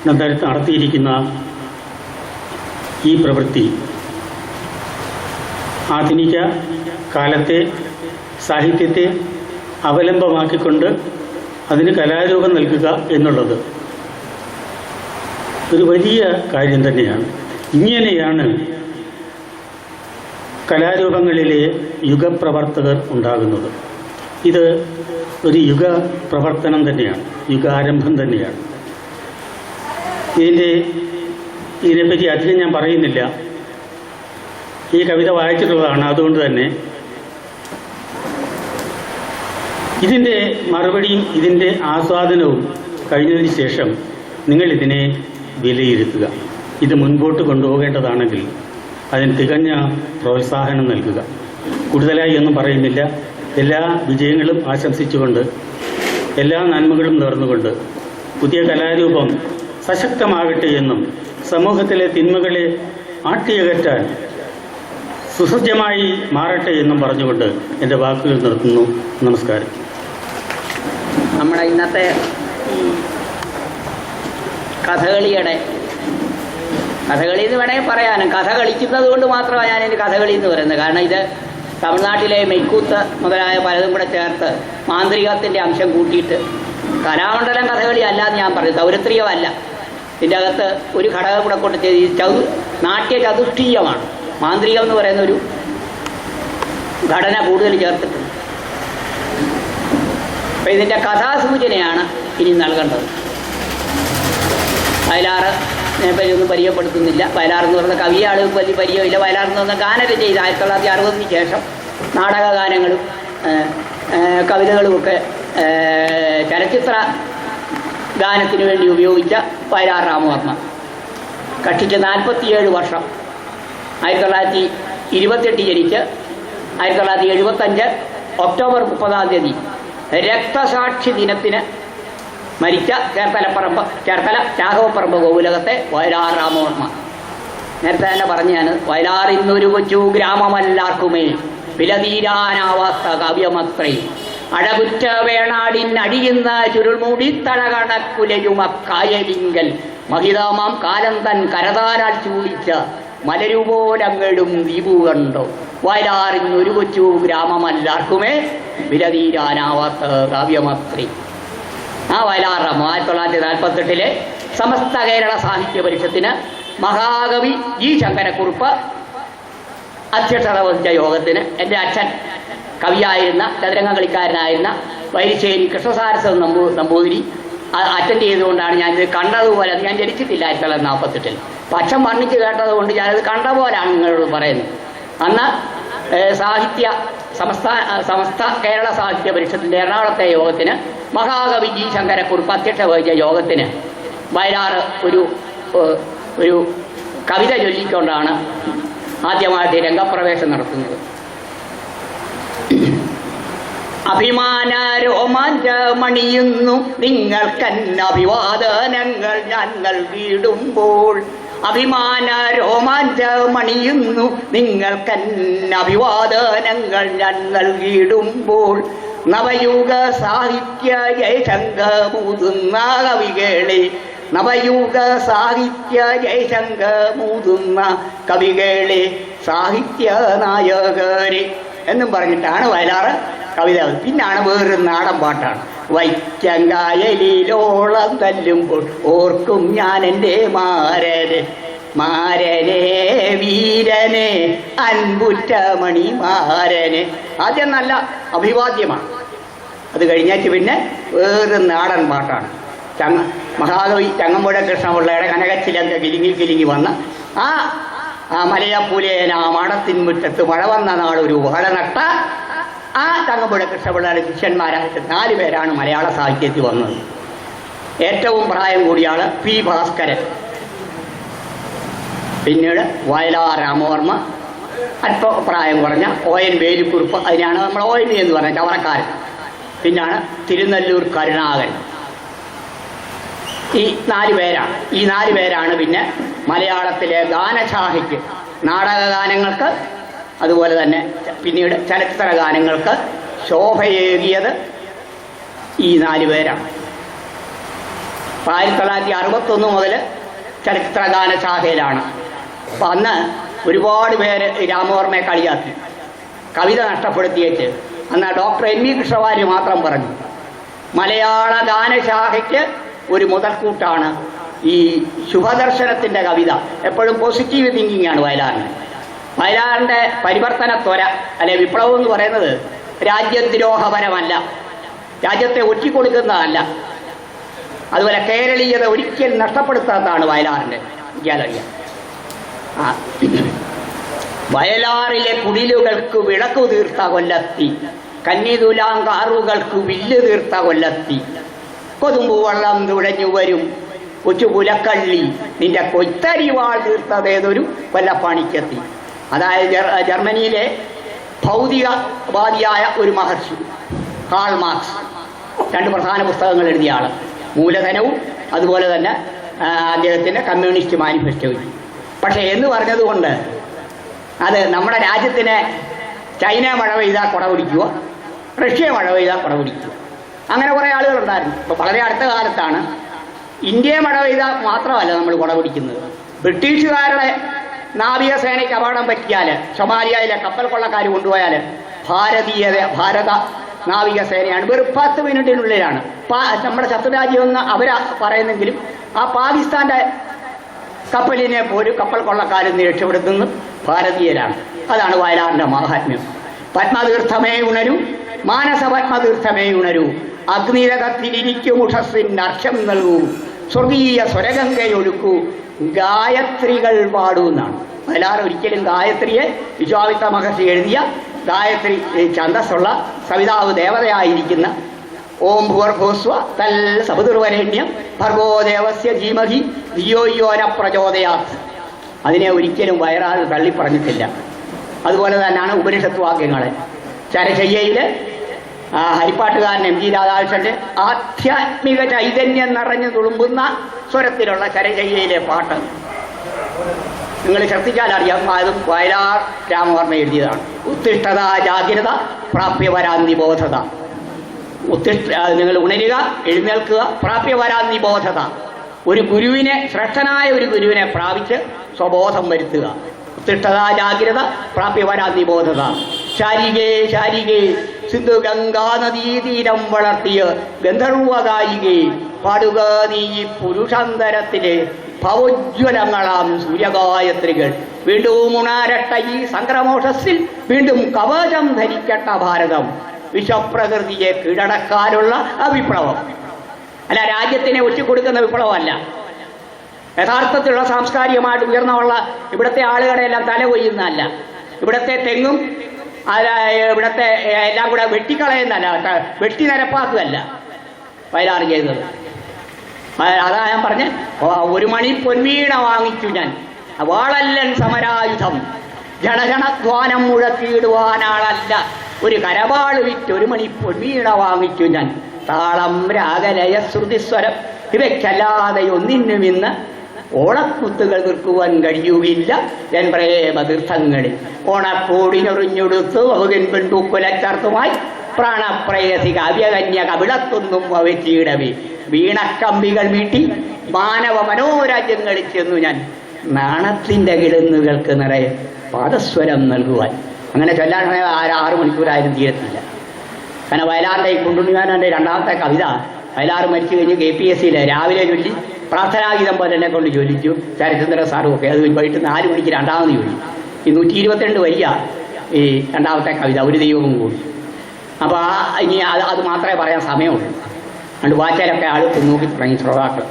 നടത്തിയിരിക്കുന്ന ഈ പ്രവൃത്തി ആധുനിക കാലത്തെ സാഹിത്യത്തെ അവലംബമാക്കിക്കൊണ്ട് അതിന് കലാരൂപം നൽകുക എന്നുള്ളത് ഒരു വലിയ കാര്യം തന്നെയാണ്. ഇങ്ങനെയാണ് കലാരൂപങ്ങളിലെ യുഗപ്രവർത്തകർ ഉണ്ടാകുന്നത്. ഇത് ഒരു യുഗപ്രവർത്തനം തന്നെയാണ്, യുഗാരംഭം തന്നെയാണ്. ഇതിനെപ്പറ്റി അധികം ഞാൻ പറയുന്നില്ല. ഈ കവിത വായിച്ചിട്ടുള്ളതാണ്. അതുകൊണ്ട് തന്നെ ഇതിൻ്റെ മറുപടിയും ഇതിൻ്റെ ആസ്വാദനവും കഴിഞ്ഞതിന് ശേഷം നിങ്ങളിതിനെ വിലയിരുത്തുക. ഇത് മുൻപോട്ട് കൊണ്ടുപോകേണ്ടതാണെങ്കിൽ അതിന് തികഞ്ഞ പ്രോത്സാഹനം നൽകുക. കൂടുതലായി ഒന്നും പറയുന്നില്ല. എല്ലാ വിജയങ്ങളും ആശംസിച്ചുകൊണ്ട്, എല്ലാ നന്മകളും നേർന്നുകൊണ്ട് പുതിയ കലാരൂപം സശക്തമാകട്ടെ എന്നും സമൂഹത്തിലെ തിന്മകളെ ആട്ടിയകറ്റാൻ സുസജ്ജമായി മാറട്ടെ എന്നും പറഞ്ഞുകൊണ്ട് എൻ്റെ വാക്കുകൾ നിർത്തുന്നു. നമസ്കാരം. നമ്മുടെ ഇന്നത്തെ കഥകളി എന്ന് വേണമെങ്കിൽ പറയാനും, കഥ കളിക്കുന്നത് കൊണ്ട് മാത്രമാണ് ഞാനിത് കഥകളി എന്ന് പറയുന്നത്. കാരണം ഇത് തമിഴ്നാട്ടിലെ മെയ്ക്കൂത്ത് മുതലായ പലതും കൂടെ ചേർത്ത് മാന്ത്രികത്തിൻ്റെ അംശം കൂട്ടിയിട്ട് കലാമണ്ഡലം കഥകളി അല്ലാന്ന് ഞാൻ പറയും, ദൗരത്രിയമല്ല. ഇതിൻ്റെ അകത്ത് ഒരു ഘടകം കൂടെ കൊണ്ട് നാട്യ ചതുഷ്ടീയമാണ്. മാന്ത്രികം എന്ന് പറയുന്ന ഒരു ഘടന കൂടുതൽ ചേർത്തിട്ടുണ്ട്. അപ്പം ഇതിൻ്റെ കഥാസൂചനയാണ് ഇനി നൽകേണ്ടത്. വയലാറ് ഇതിനെപ്പറ്റി പരിചയപ്പെടുത്തുന്നില്ല. വയലാർ എന്ന് പറയുന്ന കവിയെ ആളുകൾക്ക് വലിയ പരിചയമില്ല. വയലാർ എന്ന് പറഞ്ഞ ഗാനരചന ചെയ്ത് 1960 ശേഷം നാടകഗാനങ്ങളും കവിതകളുമൊക്കെ ചലച്ചിത്ര ഗാനത്തിന് വേണ്ടി ഉപയോഗിച്ച വയലാർ രാമവർമ്മ കഷ്ടിച്ച് 47 വർഷം. 1928 ജനിച്ച് 1975 ഒക്ടോബർ 30 രക്തസാക്ഷി ദിനത്തിന് മരിച്ച ചേർത്തല രാഘവപ്പറമ്പ് ഗോകുലകത്തെ വയലാർ രാമവർമ്മ. നേരത്തെ തന്നെ പറഞ്ഞാണ്, വയലാർ ഇന്നൊരു കൊച്ചു ഗ്രാമമല്ലാർക്കുമേ വിലതീരാനാവാത്ത കാവ്യമത്രേ അഴകുറ്റ വേണാടിനടിയുന്ന ചുരുൾമൂടി തഴകണക്കുലയുമക്കായലിങ്കൽ മഹിതാമാം കാലം തൻ കരതാരാൽ ചൂടിച്ച മലരുപോലങ്ങടും ദ്വീപു കണ്ടോ വയലാറിന്നൊരു കൊച്ചു ഗ്രാമമല്ലാർക്കുമേ വിലതീരാനാവാത്ത കാവ്യമത്രി. ആ വയലാറിന് 1948 സമസ്ത കേരള സാഹിത്യ പരിഷത്തിന് മഹാകവി ജി ശങ്കരക്കുറുപ്പ് അധ്യക്ഷത വഹിച്ച യോഗത്തിന് എൻ്റെ അച്ഛൻ കവിയായിരുന്ന ചതുരംഗ കളിക്കാരനായിരുന്ന വൈരിശ്ശേരി കൃഷ്ണസാരസ്വത നമ്പൂതിരി അറ്റൻഡ് ചെയ്തുകൊണ്ടാണ് ഞാനിത് കണ്ടതുപോലെ. ഞാൻ ജനിച്ചിട്ടില്ല 1948. അപ്പം അച്ഛൻ വർണ്ണിച്ച് കേട്ടത് കൊണ്ട് ഞാനത് കണ്ട പോലാണ് നിങ്ങളോട് പറയുന്നത്. അന്ന് സമസ്ത കേരള സാഹിത്യ പരിഷത്തിൻ്റെ എറണാകുളത്തെ യോഗത്തിന് മഹാകവി ജി ശങ്കരക്കുറുപ്പ് അധ്യക്ഷത വഹിച്ച യോഗത്തിന് വയലാർ ഒരു കവിത ചൊല്ലിക്കൊണ്ടാണ് ആദ്യമായിട്ട് രംഗപ്രവേശം നടത്തുന്നത്. അഭിമാന രോമാഞ്ചമണിയുന്നു നിങ്ങൾക്കന്നഭിവാദനങ്ങൾ ഞാൻ നൽകിയിടുമ്പോൾ. അഭിമാന രോമാഞ്ചമണിയുന്നു നിങ്ങൾക്കന്നഭിവാദനങ്ങൾ ഞാൻ നൽകിയിടുമ്പോൾ. നവയുഗ സാഹിത്യ ജയശങ്കമൂതുന്ന കവികളെ, നവയുഗ സാഹിത്യ ജയശങ്കമൂതുന്ന കവികളെ, സാഹിത്യ നായകരെ എന്നും പറഞ്ഞിട്ടാണ് വയലാറ് കവിത. പിന്നാണ് വേറൊരു നാടൻ പാട്ടാണ്. വൈക്കങ്കായലിലോളം തല്ലുമ്പോൾ ഓർക്കും ഞാൻ എൻ്റെ മാരനെ വീരനെ അൻപുറ്റമണി മാരനെ. ആദ്യം നല്ല അഭിവാദ്യമാണ്. അത് കഴിഞ്ഞാൽ പിന്നെ വേറൊരു നാടൻ പാട്ടാണ്. മഹാകവി ചങ്ങമ്പുഴ കൃഷ്ണപിള്ളയുടെ കനകച്ചിലങ്ക കിലുങ്ങി വന്ന് ആ മലയപ്പുലേന മടത്തിൻ മുറ്റത്ത് മഴ വന്ന നാളൊരു വാഴ നട്ട ആ ചങ്ങമ്പുഴ കൃഷ്ണപിള്ളയുടെ ശിഷ്യന്മാരായിട്ട് 4 പേരാണ് മലയാള സാഹിത്യത്തിൽ വന്നത്. ഏറ്റവും പ്രായം കൂടിയാണ് പി ഭാസ്കരൻ, പിന്നീട് വയലാർ രാമവർമ്മ, അല്പം പ്രായം കുറഞ്ഞ ON വേലുക്കുറുപ്പ്, അതിനാണ് നമ്മൾ ON എന്ന് പറഞ്ഞ ചവറക്കാരൻ, പിന്നാണ് തിരുനെല്ലൂർ കരുണാകരൻ. ഈ 4 പേരാണ്. ഈ 4 പേരാണ് പിന്നെ മലയാളത്തിലെ ഗാനശാഖയ്ക്ക്, നാടകഗാനങ്ങൾക്ക്, അതുപോലെ തന്നെ പിന്നീട് ചലച്ചിത്ര ഗാനങ്ങൾക്ക് ശോഭയേകിയത് ഈ 4 പേരാണ്. 1961 മുതൽ ചലച്ചിത്ര ഗാനശാഖയിലാണ്. അപ്പം അന്ന് ഒരുപാട് പേര് രാമവർമ്മയെ കളിയാക്കി, കവിത നഷ്ടപ്പെടുത്തിയേച്ച്. അന്ന് ഡോക്ടർ NV കൃഷ്ണവാര്യർ മാത്രം പറഞ്ഞു, മലയാള ഗാനശാഖയ്ക്ക് ഒരു മുതൽക്കൂട്ടാണ് ഈ ശുഭദർശനത്തിൻ്റെ കവിത. എപ്പോഴും പോസിറ്റീവ് തിങ്കിങ് ആണ് വയലാറിന്. വയലാറിൻ്റെ പരിവർത്തന ത്വര അല്ലെ വിപ്ലവം എന്ന് പറയുന്നത് രാജ്യദ്രോഹപരമല്ല, രാജ്യത്തെ ഒറ്റിക്കൊടുക്കുന്നതല്ല, അതുപോലെ കേരളീയത ഒരിക്കലും നഷ്ടപ്പെടുത്താത്തതാണ് വയലാറിൻ്റെ വിദ്യാലയം. വയലാറിലെ കുടിലുകൾക്ക് വിളക്കു തീർത്ത കൊല്ലത്തി, കന്നിതുലാങ്കാറുകൾക്ക് വില്ല് തീർത്ത കൊല്ലത്തി, കൊതുമ്പു വള്ളം തുഴഞ്ഞു വരും കൊച്ചു പുലക്കള്ളി, നിന്റെ കൊത്തരിവാൾ തീർത്തതേതൊരു കൊല്ലപ്പാണിക്കെത്തി. അതായത് ജർമ്മനിയിലെ ഭൗതികവാദിയായ ഒരു മഹർഷി കാൾ മാർക്സ് 2 പ്രധാന പുസ്തകങ്ങൾ എഴുതിയ ആൾ, മൂലധനവും അതുപോലെ തന്നെ അദ്ദേഹത്തിൻ്റെ കമ്മ്യൂണിസ്റ്റ് മാനിഫെസ്റ്റോയും. പക്ഷേ എന്ന് പറഞ്ഞതുകൊണ്ട് അത് നമ്മുടെ രാജ്യത്തിന് ചൈന മഴ പെയ്താൽ കുട പിടിക്കുക, റഷ്യ മഴ പെയ്താൽ കുട പിടിക്കുക, അങ്ങനെ കുറേ ആളുകളുണ്ടായിരുന്നു. ഇപ്പോൾ വളരെ അടുത്ത കാലത്താണ് ഇന്ത്യ മഴ പെയ്താൽ മാത്രമല്ല നമ്മൾ കുട പിടിക്കുന്നത്. ബ്രിട്ടീഷുകാരുടെ നാവികസേനയ്ക്ക് അപകടം പറ്റിയാൽ, സൊമാലിയയിലെ കപ്പൽ കൊള്ളക്കാർ കൊണ്ടുപോയാൽ ഭാരത നാവികസേനയാണ് വെറും 10 മിനിറ്റിനുള്ളിലാണ് നമ്മുടെ ശത്രുരാജ്യമെന്ന് അവരാ പറയുന്നെങ്കിലും ആ പാകിസ്ഥാൻ്റെ കപ്പലിനെ പോലും കപ്പൽ കൊള്ളക്കാരിൽ നിന്ന് രക്ഷപ്പെടുത്തുന്നത് ഭാരതീയരാണ്. അതാണ് വയലാറിൻ്റെ മാഹാത്മ്യം. പത്മതീർത്ഥമേ ഉണരൂ, മാനസ പത്മതീർത്ഥമേ ഉണരൂ, അഗ്നിരകത്തിലിരിക്കുമുഷസ്സിന് അർക്ഷം നൽകൂ, സ്വർഗീയ സ്വരഗംഗയൊഴുക്കൂ, ഗായത്രികൾ പാടൂ എന്നാണ്. വയലാർ ഒരിക്കലും ഗായത്രിയെ വിശ്വാമിത്ര മഹർഷി എഴുതിയ ഗായത്രി ഛന്ദസ്സുള്ള സവിതാവ് ദേവതയായിരിക്കുന്ന ഓം ഭൂർഭുസ്വ തൽ സപുതുർവരേണ്യം ഭർഗോ ദേവസ്യ ധീമഹി ധിയോയോന പ്രചോദയാത്, അതിനെ ഒരിക്കലും വയലാർ തള്ളിപ്പറഞ്ഞിട്ടില്ല. അതുപോലെ തന്നെയാണ് ഉപനിഷത്ത് വാക്യങ്ങൾ. ചരശയ്യയിൽ ഹരിപ്പാട്ടുകാരൻ MG രാധാകൃഷ്ണന്റെ ആധ്യാത്മിക ചൈതന്യം നിറഞ്ഞു തുളുമ്പുന്ന സ്വരത്തിലുള്ള ചരശയ്യയിലെ പാട്ട് നിങ്ങൾ ശ്രദ്ധിച്ചാൽ അറിയാം, അതും വയലാർ രാമവർമ്മ എഴുതിയതാണ്. ഉത്തിഷ്ഠത ജാഗ്രത പ്രാപ്യവരാന്തിബോധത. നിങ്ങൾ ഉണരുക, എഴുന്നേൽക്കുക, പ്രാപ്യവരാന്തിബോധത. ഒരു ഗുരുവിനെ, ശ്രേഷ്ഠനായ ഒരു ഗുരുവിനെ പ്രാപിച്ച് സ്വബോധം വരുത്തുക. തിഷ്ഠതാ ജാഗ്രത പ്രാപ്യവരാ നിബോധത. ശാരികേ ശാരികേ സിന്ധു ഗംഗാ നദീതീരം വളർത്തിയ ഗന്ധർവകായികേ പാടുക നീ പുരുഷാന്തരത്തിലെ ഭവോജ്വലങ്ങളാം സൂര്യഗായത്രികൾ. വീണ്ടും ഉണരട്ട ഈ സംക്രമോഷസ്സിൽ, വീണ്ടും കവചം ധരിക്കട്ട ഭാരതം. വിശ്വപ്രകൃതിയെ കീഴടക്കാനുള്ള വിപ്ലവം അല്ല, രാജ്യത്തിനെ ഒറ്റിക്കൊടുക്കുന്ന വിപ്ലവമല്ല. യഥാർത്ഥത്തിലുള്ള സാംസ്കാരികമായിട്ട് ഉയർന്നുള്ള ഇവിടുത്തെ ആളുകളെല്ലാം തല കൊയ്യുന്നതല്ല, ഇവിടുത്തെ തെങ്ങും ഇവിടുത്തെ എല്ലാം കൂടെ വെട്ടിക്കളയുന്നല്ല, വെട്ടി നിരപ്പാക്കുകയല്ല വയലാർ ചെയ്തത്. അതാ ഞാൻ പറഞ്ഞ്, ഒരു മണി പൊൻവീണ വാങ്ങിച്ചു ഞാൻ, വാളല്ലൻ സമരായുധം, ജനജനധ്വാനം മുഴക്കിയിടുവാനാളല്ല, ഒരു കരവാള് വിറ്റ് ഒരു മണി പൊൻവീണ വാങ്ങിച്ചു ഞാൻ. താളം രാഗലയ ശ്രുതിസ്വരം ഇവയ്ക്കല്ലാതെ ഒന്നിനും ഇന്ന് ഓണക്കുത്തുകൾ നിൽക്കുവാൻ കഴിയുകയില്ല എൻ പ്രേമതീർത്ഥങ്ങളിൽ. ഓണക്കോടിനൊറിഞ്ഞൊടുത്തു അവകൻ പെൺപൂക്കുലച്ചർത്തുമായി പ്രാണപ്രയസി കാവ്യകന്യ കവിളത്തൊന്നും അവച്ചിടവി. വീണക്കമ്പികൾ വീട്ടി മാനവ മനോരാജ്യങ്ങളിൽ ചെന്നു ഞാൻ, നാണത്തിൻ്റെ കിടന്നുകൾക്ക് നിറയെ പാദസ്വരം നൽകുവാൻ. അങ്ങനെ ചൊല്ലാണെങ്കിൽ 6 മണിക്കൂറായാലും തീരത്തില്ല. കാരണം വയലാറിൻ്റെ ഈ കുണ്ടുണ്ണിമാനൻ്റെ രണ്ടാമത്തെ കവിത വയലാർ മരിച്ചു കഴിഞ്ഞ് KPSC രാവിലെ ചൊല്ലി പ്രാർത്ഥനാഗീതം പോലെ എന്നെ കൊണ്ട് ചൊല്ലിച്ചു ശരചന്ദ്ര സാറും ഒക്കെ. അത് വൈകിട്ട് 4 മണിക്ക് രണ്ടാമത് ചൊല്ലി. ഈ 122 വരിക ഈ രണ്ടാമത്തെ കവിത, ഒരു ദൈവവും കൂടി. അപ്പോൾ ഇനി അത് മാത്രമേ പറയാൻ സമയമുള്ളൂ. അതുകൊണ്ട് വായിച്ചാലൊക്കെ ആൾ നോക്കി തുടങ്ങി ശ്രോതാക്കൾ.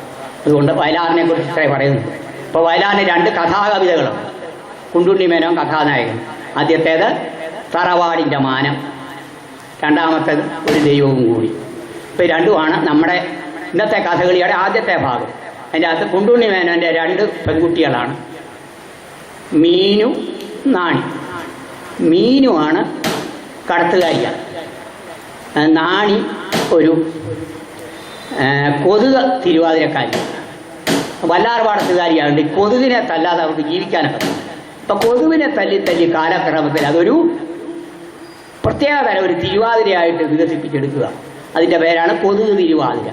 അതുകൊണ്ട് വയലാറിനെ കുറിച്ച് ഇത്രേ പറയുന്നുണ്ട്. ഇപ്പോൾ വയലാറിന് 2 കഥാകവിതകളുണ്ട്. കുണ്ടുണ്ണിമേനോൻ കഥാനായകൻ. ആദ്യത്തേത് തറവാടിൻ്റെ മാനം, രണ്ടാമത്തേത് ഒരു ദൈവവും കൂടി. ഇപ്പോൾ രണ്ടുമാണ് നമ്മുടെ ഇന്നത്തെ കഥകളിയുടെ ആദ്യത്തെ ഭാഗം. അതിൻ്റെ അകത്ത് കുണ്ടുണ്ണിമേനോൻ്റെ 2 പെൺകുട്ടികളാണ്, മീനു നാണി. മീനുമാണ് കടത്തുകാരിയാണ്, നാണി ഒരു കൊതുക് തിരുവാതിരക്കാരി, വല്ലാർപാടത്തുകാരിയാണ്ട്. കൊതുകിനെ തല്ലാതെ അവർക്ക് ജീവിക്കാനൊക്കെ. ഇപ്പം കൊതുകിനെ തല്ലി കാലക്രമത്തിൽ അതൊരു പ്രത്യേകതരം ഒരു തിരുവാതിരയായിട്ട് വികസിപ്പിച്ചെടുക്കുക. അതിൻ്റെ പേരാണ് കൊതുക് തിരുവാതിര.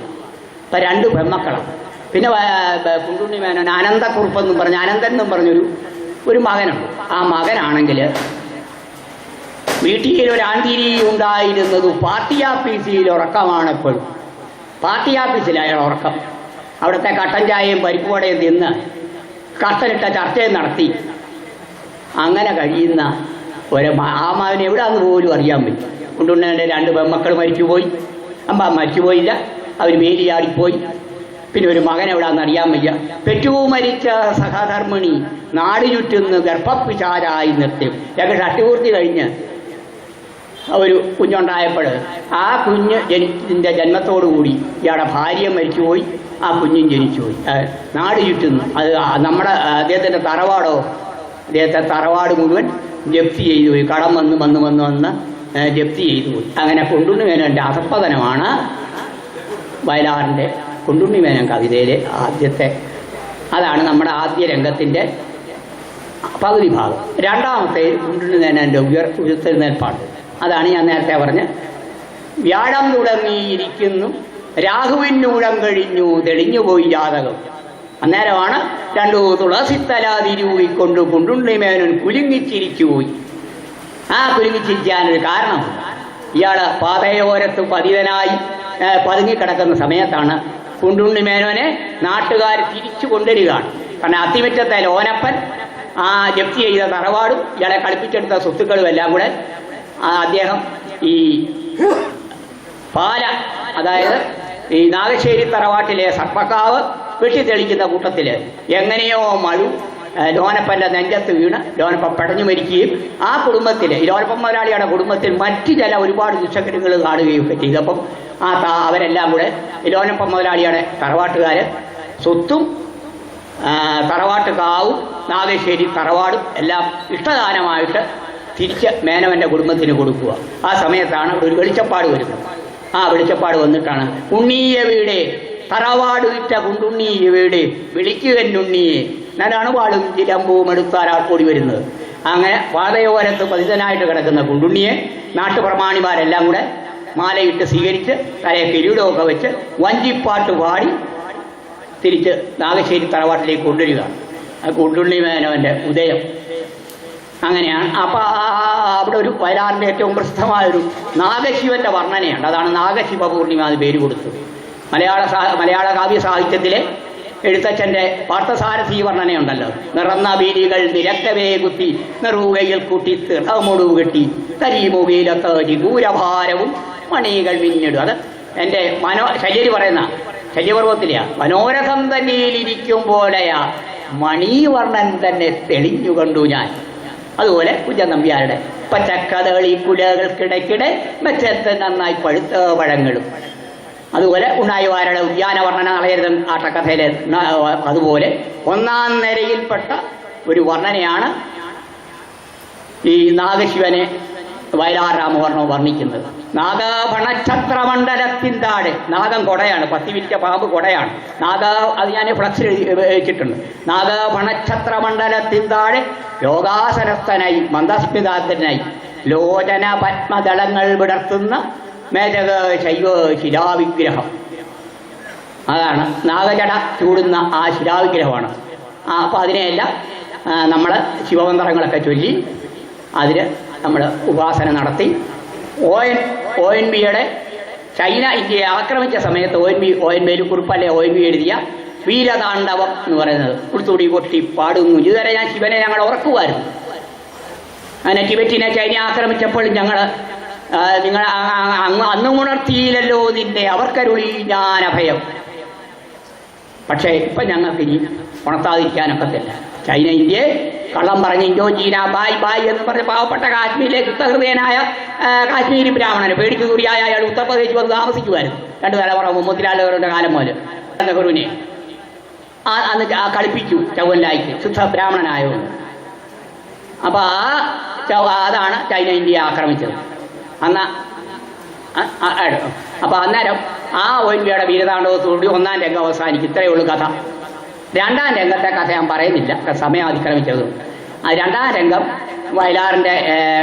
ഇപ്പം 2 പെൺമക്കളാണ്. പിന്നെ കുണ്ടുണ്ണിമേനോൻ അനന്തക്കുറുപ്പെന്നും പറഞ്ഞ് അനന്തൻ എന്നും പറഞ്ഞൊരു മകനുണ്ട്. ആ മകനാണെങ്കിൽ വീട്ടിൽ ഒരു ആൺതിരി ഉണ്ടായിരുന്നത് പാർട്ടി ഓഫീസിൽ ഉറക്കമാണ്. എപ്പോഴും പാർട്ടി ഓഫീസിൽ അയാൾ ഉറക്കം. അവിടുത്തെ കട്ടൻ ചായയും പരിപ്പുവടയും തിന്ന് കട്ടനിട്ട ചർച്ചയും നടത്തി അങ്ങനെ കഴിയുന്ന ആ മകൻ എവിടെയാണെന്ന് പോലും അറിയാൻ പറ്റും. കുണ്ടുണ്ണിയുടെ 2 പെൺമക്കൾ മരിച്ചുപോയി. അമ്മ മരിച്ചുപോയില്ല, അവർ വേലിയാടിപ്പോയി. പിന്നെ ഒരു മകൻ എവിടെയാണെന്ന് അറിയാൻ വയ്യ. പെറ്റു മരിച്ച സഹധർമ്മിണി നാട് ചുറ്റുന്ന് ഗർഭപ്പിശാരായി നിർത്തി. ഞങ്ങൾ ഷഷ്ടിപൂർത്തി കഴിഞ്ഞ് ഒരു കുഞ്ഞുണ്ടായപ്പോൾ ആ കുഞ്ഞ് ജനിച്ചതിൻ്റെ ജന്മത്തോടുകൂടി ഇയാളുടെ ഭാര്യ മരിച്ചുപോയി, ആ കുഞ്ഞും ജനിച്ചുപോയി. നാട് ചുറ്റുന്നു. അത് നമ്മുടെ അദ്ദേഹത്തിൻ്റെ അദ്ദേഹത്തെ തറവാട് മുഴുവൻ ജപ്തി ചെയ്തു പോയി. കടം വന്ന് ജപ്തി ചെയ്തു പോയി. അങ്ങനെ കുണ്ടുണ്ണിമേനോൻ്റെ അധപ്പതനമാണ് വയലാറിൻ്റെ കുണ്ടുണ്ണിമേനോൻ കവിതയിലെ ആദ്യത്തെ. അതാണ് നമ്മുടെ ആദ്യ രംഗത്തിൻ്റെ പകുതി ഭാഗം. രണ്ടാമത്തെ കുണ്ടുണ്ണിമേനോൻ്റെ ഉയർത്തെഴുന്നേൽപ്പാണ്. അതാണ് ഞാൻ നേരത്തെ പറഞ്ഞ്, വ്യാഴം തുടങ്ങിയിരിക്കുന്നു രാഹുവിനൂഴം കഴിഞ്ഞു തെളിഞ്ഞുപോയി ജാതകം. അന്നേരമാണ് 2 തുളസിത്തലാതിരൂവിക്കൊണ്ട് കുണ്ടുണ്ണിമേനോൻ കുലുങ്ങിച്ചിരിച്ചുപോയി. ആ കുലുങ്ങിച്ചിരിക്കാനൊരു കാരണം, ഇയാൾ പാതയോരത്ത് പതിതനായി പതുങ്ങിക്കിടക്കുന്ന സമയത്താണ് കുണ്ടുണ്ണിമേനോനെ നാട്ടുകാർ തിരിച്ചു കൊണ്ടുവരികയാണ്. കാരണം അത്തിമുറ്റത്തെ ലോനപ്പൻ ആ ജപ്തി ചെയ്ത തറവാടും ഇയാളെ കളിപ്പിച്ചെടുത്ത സ്വത്തുക്കളും എല്ലാം കൂടെ അദ്ദേഹം ഈ പാല, അതായത് ഈ നാഗശ്ശേരി തറവാട്ടിലെ സർപ്പക്കാവ് വെട്ടിത്തെളിക്കുന്ന കൂട്ടത്തിൽ എങ്ങനെയോ മഴു ലോനപ്പൻ്റെ നെഞ്ചത്ത് വീണ് ലോനപ്പൻ പടഞ്ഞു മരിക്കുകയും ആ കുടുംബത്തിൽ, ലോനപ്പൻ മുതലാളിയുടെ കുടുംബത്തിൽ മറ്റു ചില ഒരുപാട് ദുഷ്ടകരങ്ങൾ കാണുകയൊക്കെ ചെയ്തപ്പം അവരെല്ലാം കൂടെ ലോനപ്പൻ മുതലാളിയുടെ തറവാട്ടുകാർ സ്വത്തും തറവാട്ട് കാവും നാഗശ്ശേരി തറവാടും എല്ലാം ഇഷ്ടദാനമായിട്ട് തിരിച്ച് മേനവൻ്റെ കുടുംബത്തിന് കൊടുക്കുക. ആ സമയത്താണ് ഒരു വെളിച്ചപ്പാട് വരുന്നത്. ആ വെളിച്ചപ്പാട് വന്നിട്ടാണ്, ഉണ്ണിയെ വീടേ തറവാട് വിറ്റ കുണ്ടുണ്ണിയെ വീടേ വിളിക്കുകന്നുണ്ണിയെ ഞാനാണ് പാടും ചിലമ്പൂവും എടുത്താരാൾ കൂടി വരുന്നത്. അങ്ങനെ പാതയോരത്ത് പതിതനായിട്ട് കിടക്കുന്ന കുണ്ടുണ്ണിയെ നാട്ടുപ്രമാണിമാരെല്ലാം കൂടെ മാലയിട്ട് സ്വീകരിച്ച് തലയെ കിരീടമൊക്കെ വെച്ച് വഞ്ചിപ്പാട്ട് പാടി തിരിച്ച് നാഗശ്ശേരി തറവാട്ടിലേക്ക് കൊണ്ടുവരിക. കുണ്ടുണ്ണിമേനോൻ്റെ ഉദയം അങ്ങനെയാണ്. അപ്പോൾ അവിടെ ഒരു വയലാറിൻ്റെ ഏറ്റവും പ്രസിദ്ധമായൊരു നാഗശിവൻ്റെ വർണ്ണനയുണ്ട്. അതാണ് നാഗശിവ പൂർണിമ എന്ന് പേര് കൊടുത്തത്. മലയാള കാവ്യ സാഹിത്യത്തിലെ എഴുത്തച്ഛൻ്റെ പാർത്ഥസാരഥി വർണ്ണനയുണ്ടല്ലോ. നിറന്ന ബീലികൾ നിരക്കവേ കുത്തി നെറുകയിൽ കൂട്ടി തിറമുടു കെട്ടി തരീമുകയിലത്തേജി ദൂരഭാരവും മണികൾ മിന്നിടും. അത് എൻ്റെ ശല്യര് പറയുന്ന ശല്യപർവത്തിലെയാണ്. മനോരഥം തന്നെയിലിരിക്കും പോലെയാ മണിവർണ്ണൻ തന്നെ തെളിഞ്ഞു കണ്ടു ഞാൻ. അതുപോലെ കുഞ്ചൻ നമ്പ്യാരുടെ പച്ചക്കതളി കുലകൾക്കിടയ്ക്കിടെ മെച്ചത്ത് നന്നായി പഴുത്ത പഴങ്ങളും. അതുപോലെ ഉണ്ണായി വാരുടെ ഉദ്യാനവർണ്ണന നളയരുതൻ ആട്ടക്കഥയിലെ അതുപോലെ ഒന്നാം നിരയിൽപ്പെട്ട ഒരു വർണ്ണനയാണ് ഈ നാഗശിവനെ വയലാർ രാമവർമ്മ വർണ്ണിക്കുന്നത്. നാഗഭണഛത്രമണ്ഡലത്തിൻ താഴെ, നാഗം കൊടയാണ്, പത്തിവിരിച്ച പാമ്പ് കൊടയാണ്. അത് ഞാൻ ഫ്ലക്സിൽ വെച്ചിട്ടുണ്ട്. നാഗഭണഛത്രമണ്ഡലത്തിൻ താഴെ യോഗാസനസ്ഥനായി മന്ദസ്മിതാഗ്രനായി ലോചന പത്മദളങ്ങൾ വിടർത്തുന്ന മേജക ശൈവ ശിലാവിഗ്രഹം. അതാണ് നാഗജട ചൂടുന്ന ആ ശിലാവിഗ്രഹമാണ്. അപ്പോൾ അതിനെയെല്ലാം നമ്മൾ ശിവമന്ത്രങ്ങളൊക്കെ ചൊല്ലി അതിന് നമ്മൾ ഉപാസന നടത്തി. ONVയുടെ ചൈന ഇന്ത്യയെ ആക്രമിച്ച സമയത്ത് ONVയിൽ കുറിപ്പല്ലേ ONV എഴുതിയ വീരതാണ്ഡവം എന്ന് പറയുന്നത് കുളിത്തൂടി കൊട്ടി പാടുന്നു. ഇതുവരെ ഞാൻ ശിവനെ ഞങ്ങൾ ഉറക്കുമായിരുന്നു. അങ്ങനെ ടിബറ്റിനെ ചൈന ആക്രമിച്ചപ്പോൾ ഞങ്ങൾ നിങ്ങൾ അന്നും ഉണർത്തിയില്ലല്ലോ നിന്നെ അവർക്കരുളി ഞാൻ അഭയം. പക്ഷേ ഇപ്പം ഞങ്ങൾക്ക് ഇനി ഉണർത്താതിരിക്കാനൊക്കത്തില്ല. ചൈന ഇന്ത്യയെ കള്ളം പറഞ്ഞ് ഇൻഡോ ചീന ബായ് ബായ് എന്ന് പറഞ്ഞ് പാവപ്പെട്ട കാശ്മീരിലെ ശുദ്ധഹൃദയനായ കാശ്മീരി ബ്രാഹ്മണന് പേടിച്ചു കൂടിയായ അയാൾ ഉത്തർപ്രദേശ് വന്ന് താമസിക്കുമായിരുന്നു. 2 തലമുറ മുത്തിലാളുകളുടെ കാലം മുതൽ നെഹ്റുവിനെ അന്ന് കളിപ്പിച്ചു ചൗവല്ലായിക്ക് ശുദ്ധ ബ്രാഹ്മണനായതുകൊണ്ട്. അപ്പോൾ അതാണ് ചൈന ഇന്ത്യയെ ആക്രമിച്ചത് അന്ന്. അപ്പോൾ അന്നേരം ആ ONVയുടെ വീരതാണ്ഡവത്തോടുകൂടി 1-ാം രംഗം അവസാനിക്കും. ഇത്രയേ ഉള്ളൂ കഥ. 2-ാം രംഗത്തെ കഥ ഞാൻ പറയുന്നില്ല, സമയം അതിക്രമിച്ചതും. ആ 2-ാം രംഗം വയലാറിൻ്റെ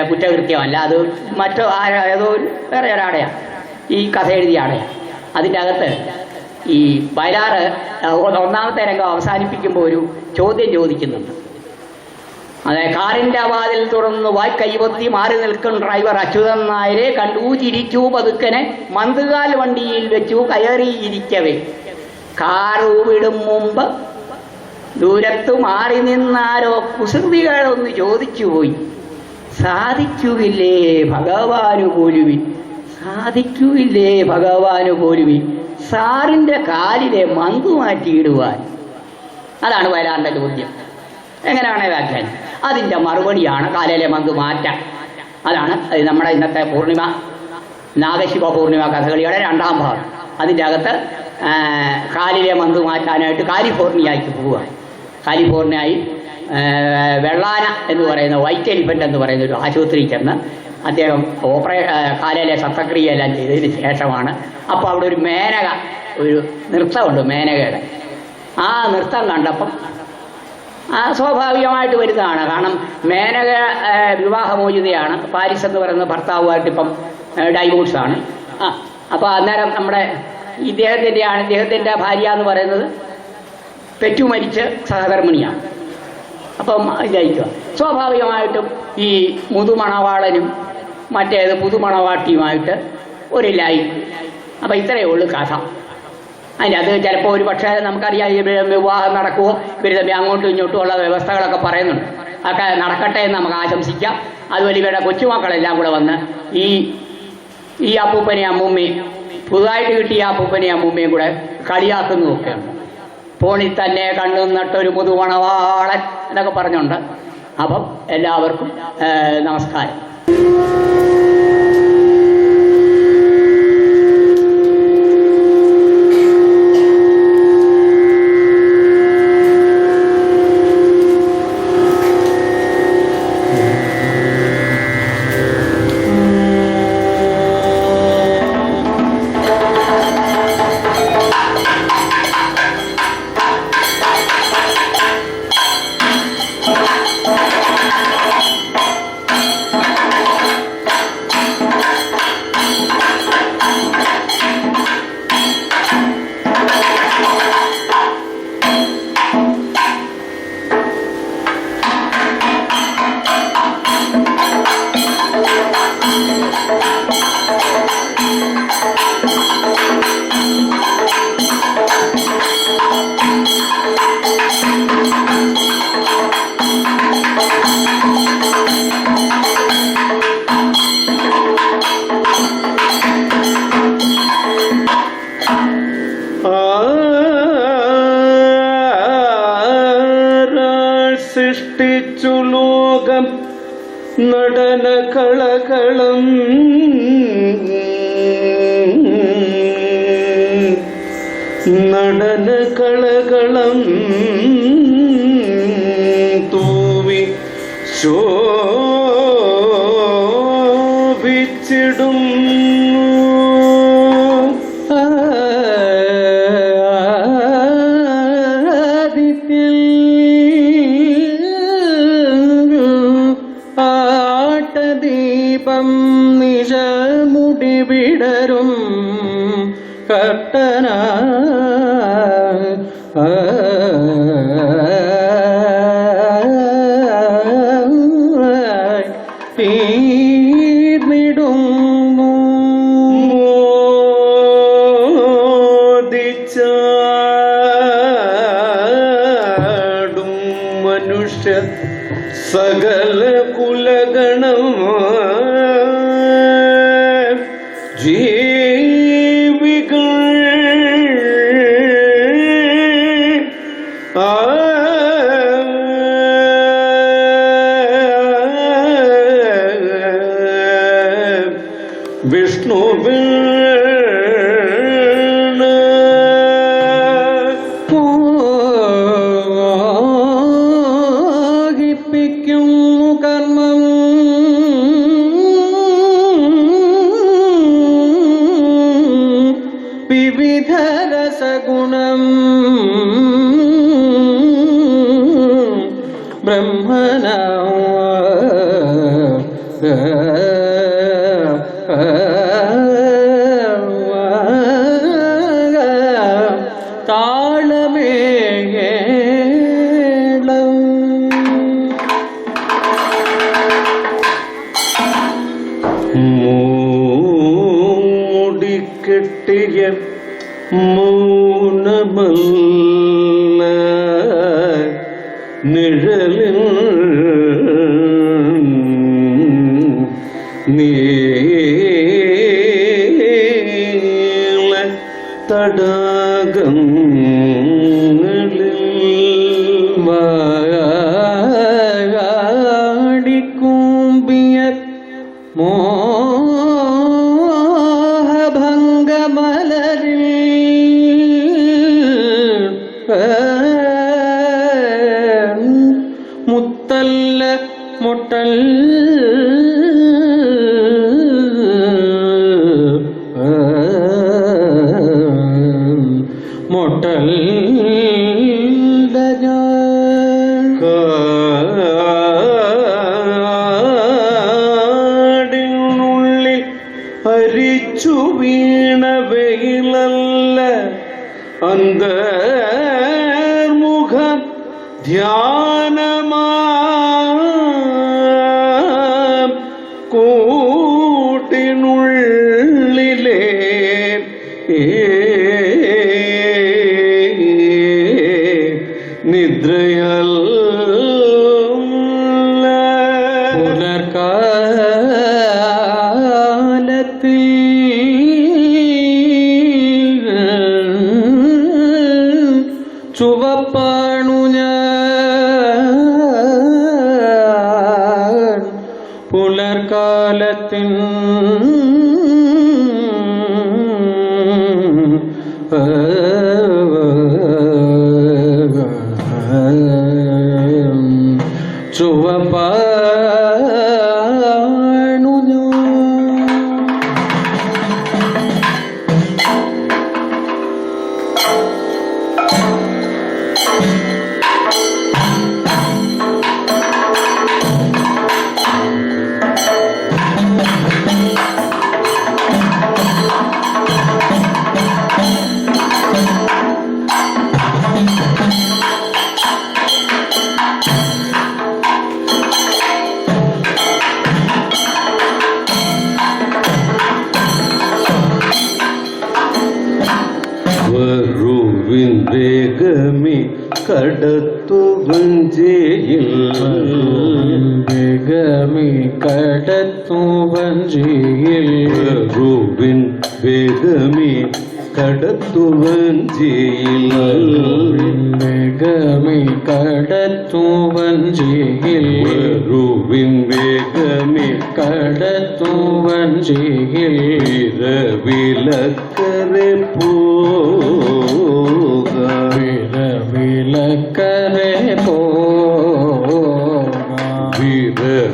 കുറ്റകൃത്യമല്ല, അത് ഏതോ വേറെ ഒരാടെയാണ്, ഈ കഥ എഴുതിയ ആടെയാണ്. അതിൻ്റെ അകത്ത് ഈ വയലാറ് 1-ാമത്തെ രംഗം അവസാനിപ്പിക്കുമ്പോൾ ഒരു ചോദ്യം ചോദിക്കുന്നുണ്ട്. അതായത് കാറിൻ്റെ വാതിൽ തുറന്നു കൈവത്തി മാറി നിൽക്കും ഡ്രൈവർ അച്യുതൻ നായരെ കണ്ടു ചിരിച്ചു പതുക്കനെ മന്തുകാൽ വണ്ടിയിൽ വെച്ചു കയറിയിരിക്കവേ കാറ് വിടും മുമ്പ് ദൂരത്തു മാറി നിന്നാരോ കുസൃതികളൊന്ന് ചോദിച്ചു പോയി സാധിക്കുകില്ലേ ഭഗവാനു പോലുവി, സാധിക്കുകില്ലേ ഭഗവാനു പോലുവി സാറിൻ്റെ കാലിലെ മന്തു മാറ്റിയിടുവാൻ. അതാണ് വയലാറിൻ്റെ ചോദ്യം. എങ്ങനെയാണ് വ്യാഖ്യാനം? അതിൻ്റെ മറുപടിയാണ് കാലിലെ മന്തു മാറ്റാൻ. അതാണ് നമ്മുടെ ഇന്നത്തെ പൂർണിമ നാഗശിവ പൂർണിമ കഥകളിയുടെ 2-ാം ഭാഗം. അതിൻ്റെ അകത്ത് കാലിലെ മന്തു മാറ്റാനായിട്ട് കാലിഫോർണിയയ്ക്ക് പോവുക. കാലിഫോർണിയയിൽ വെള്ളാന എന്ന് പറയുന്ന വൈറ്റ് എലിഫൻ്റ് എന്ന് പറയുന്ന ഒരു ആശുപത്രിയിൽ ചെന്ന് അദ്ദേഹം കാലിലെ ശസ്ത്രക്രിയയെല്ലാം ചെയ്തതിന് ശേഷമാണ്. അപ്പോൾ അവിടെ ഒരു മേനക, ഒരു നൃത്തമുണ്ട് മേനകയുടെ. ആ നൃത്തം കണ്ടപ്പം സ്വാഭാവികമായിട്ട് വരുന്നതാണ്. കാരണം മേനക വിവാഹമോചിതയാണ്. പാരിസ് എന്ന് പറയുന്ന ഭർത്താവുമായിട്ട് ഇപ്പം ഡൈവോഴ്സാണ്. അപ്പോൾ അന്നേരം നമ്മുടെ ഇദ്ദേഹത്തിൻ്റെ ഭാര്യ എന്ന് പറയുന്നത് പെറ്റുമരിച്ച് സഹധർമ്മിണിയാണ്. അപ്പം ഇതായിരിക്കുക സ്വാഭാവികമായിട്ടും ഈ മുതുമണവാളനും മറ്റേത് പുതുമണവാട്ടിയുമായിട്ട് ഒരു ലൈൻ. അപ്പം ഇത്രയേ ഉള്ളൂ കഥ. അതിൻ്റെ അത് ചിലപ്പോൾ ഒരു പക്ഷേ നമുക്കറിയാം വിവാഹം നടക്കുമോ ഇവർ തമ്മിൽ അങ്ങോട്ടും ഇങ്ങോട്ടും ഉള്ള വ്യവസ്ഥകളൊക്കെ പറയുന്നുണ്ട്. അതൊക്കെ നടക്കട്ടെ എന്ന് നമുക്ക് ആശംസിക്കാം. അതുപോലെ ഇവരുടെ കൊച്ചുമക്കളെല്ലാം കൂടെ വന്ന് ഈ അപ്പൂപ്പനെയും അമ്മൂമ്മയും പുതുതായിട്ട് കിട്ടിയ അപ്പൂപ്പനെയും അമ്മൂമ്മയും കൂടെ കളിയാക്കുന്നതൊക്കെയുണ്ട്. ഫോണിൽ തന്നെ കണ്ണു നട്ടൊരു പുതുമണവാളൻ എന്നൊക്കെ പറഞ്ഞുണ്ട്. അപ്പം എല്ലാവർക്കും നമസ്കാരം. നടന കളകളം നടന കളകളം തൂവി ശോഭിച്ചിടും ആട്ടദീപം നിജമുടി വിടരും കട്ടന തീർന്നിടുന്നു മോദിച്ചാടും മനുഷ്യ സകല കുലഗണം ജീവികൾ വിഷ്ണുവിൽ മോഹിപ്പിക്കുന്നു കർമ്മം വിവിധ രസഗുണം ബ്രഹ്മണ താളമേളം മൂടിക്കെട്ടിയ മൗനമല്ല നിഴലിൽ നീല തടാകങ്ങളിൽ വാടിക്കൂമ്പിയ മോഹഭംഗമലരിൽ മുത്തല്ല മുട്ടൽ മുട്ടൽ കാടിനുള്ളിൽ ഹരിച്ചു വീണ വെയിലല്ല അന്തർമുഖ ധ്യാനമാ കൂട്ടിനുള്ളിലെ നിദ്രയല്ല പുലർക്കാലത്തിൽ ചുവപ്പാണു ഞാൻ പുലർക്കാലത്തിൻ ചുവപ്പാണു ഞാൻ വറുവിൻ വേഗമേ കടത്തു വഞ്ചിയിൽ വേഗമേ കടത്തു വഞ്ചിയിൽ വറുവിൻ വേഗമേ കടത്തുവഞ്ചിയിൽ വേഗമേ കടത്തുവഞ്ചിയിൽ വരുവിൻ വേഗമേ കടത്തുവഞ്ചിയിൽ വിലക്കരെ പോക വിലക്കരെ പോക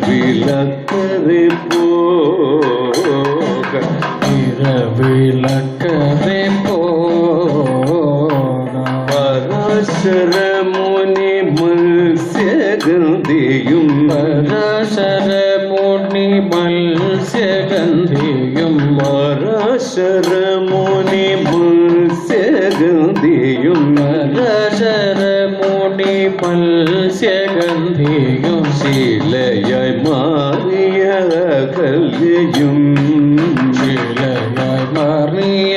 വിലക്കരെ പോക വിലക്കരെ പോക പരാശരമുനി മത്സ്യഗന്ധിയും പരാശരമുനി മത്സ്യഗന്ധിയും പരാശരമുനി മത്സ്യഗന്ധിയും പരാശരമുനി മത്സ്യഗന്ധിയും ശീലയായി മാറിയ കല്യയും ശിലയായി മാറിയ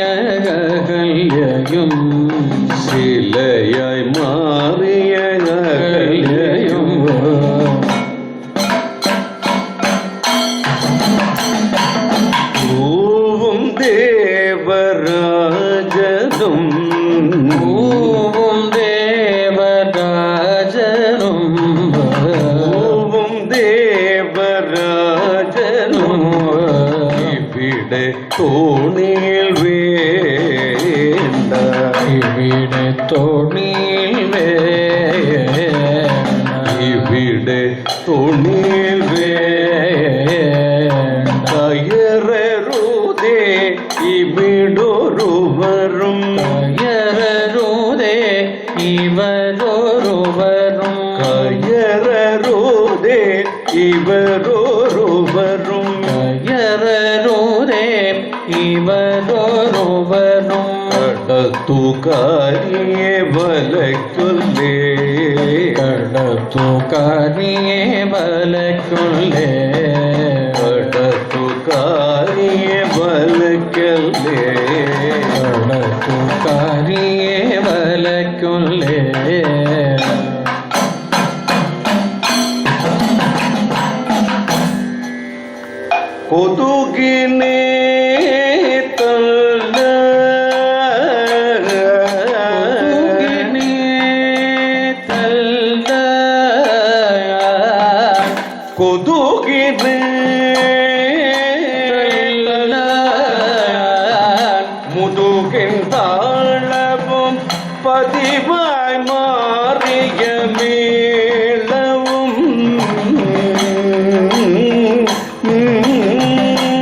കല്യയും ശിലയായി മാറിയ കല്യയും പൂവും ദേവരാജനും പൂവും ദേവരാജനും പൂവും ദേവരാജനും ഇവിടെ തോണിയിൽ വേണ്ട ഇവിടെ തോണിയിൽ വേണ്ട ഇവിടെ തോണിയിൽ വേണ്ട കയറരുതേ ഇവിടൊരുവരും കയറരുതേ ഇവരൊരുവരും കയറരുതേ ഇവരൊരുവരും കയറരുതേ ഇവരൊരുവരും കടത്തുകാരിയെ വലയ്ക്കൊല്ലേ കടത്തുകാരിയെ വലയ്ക്കൊല്ലേ കടത്തുകാരിയെ വലയ്ക്കല്ലേ കടത്തുകാരിയെ വലയ്ക്കൊല്ലേ കൊതുകിനെ തല്ല കൊതുകിനെ മുതുകിൻ താളവും പതിവായി മാറിയ മേളവും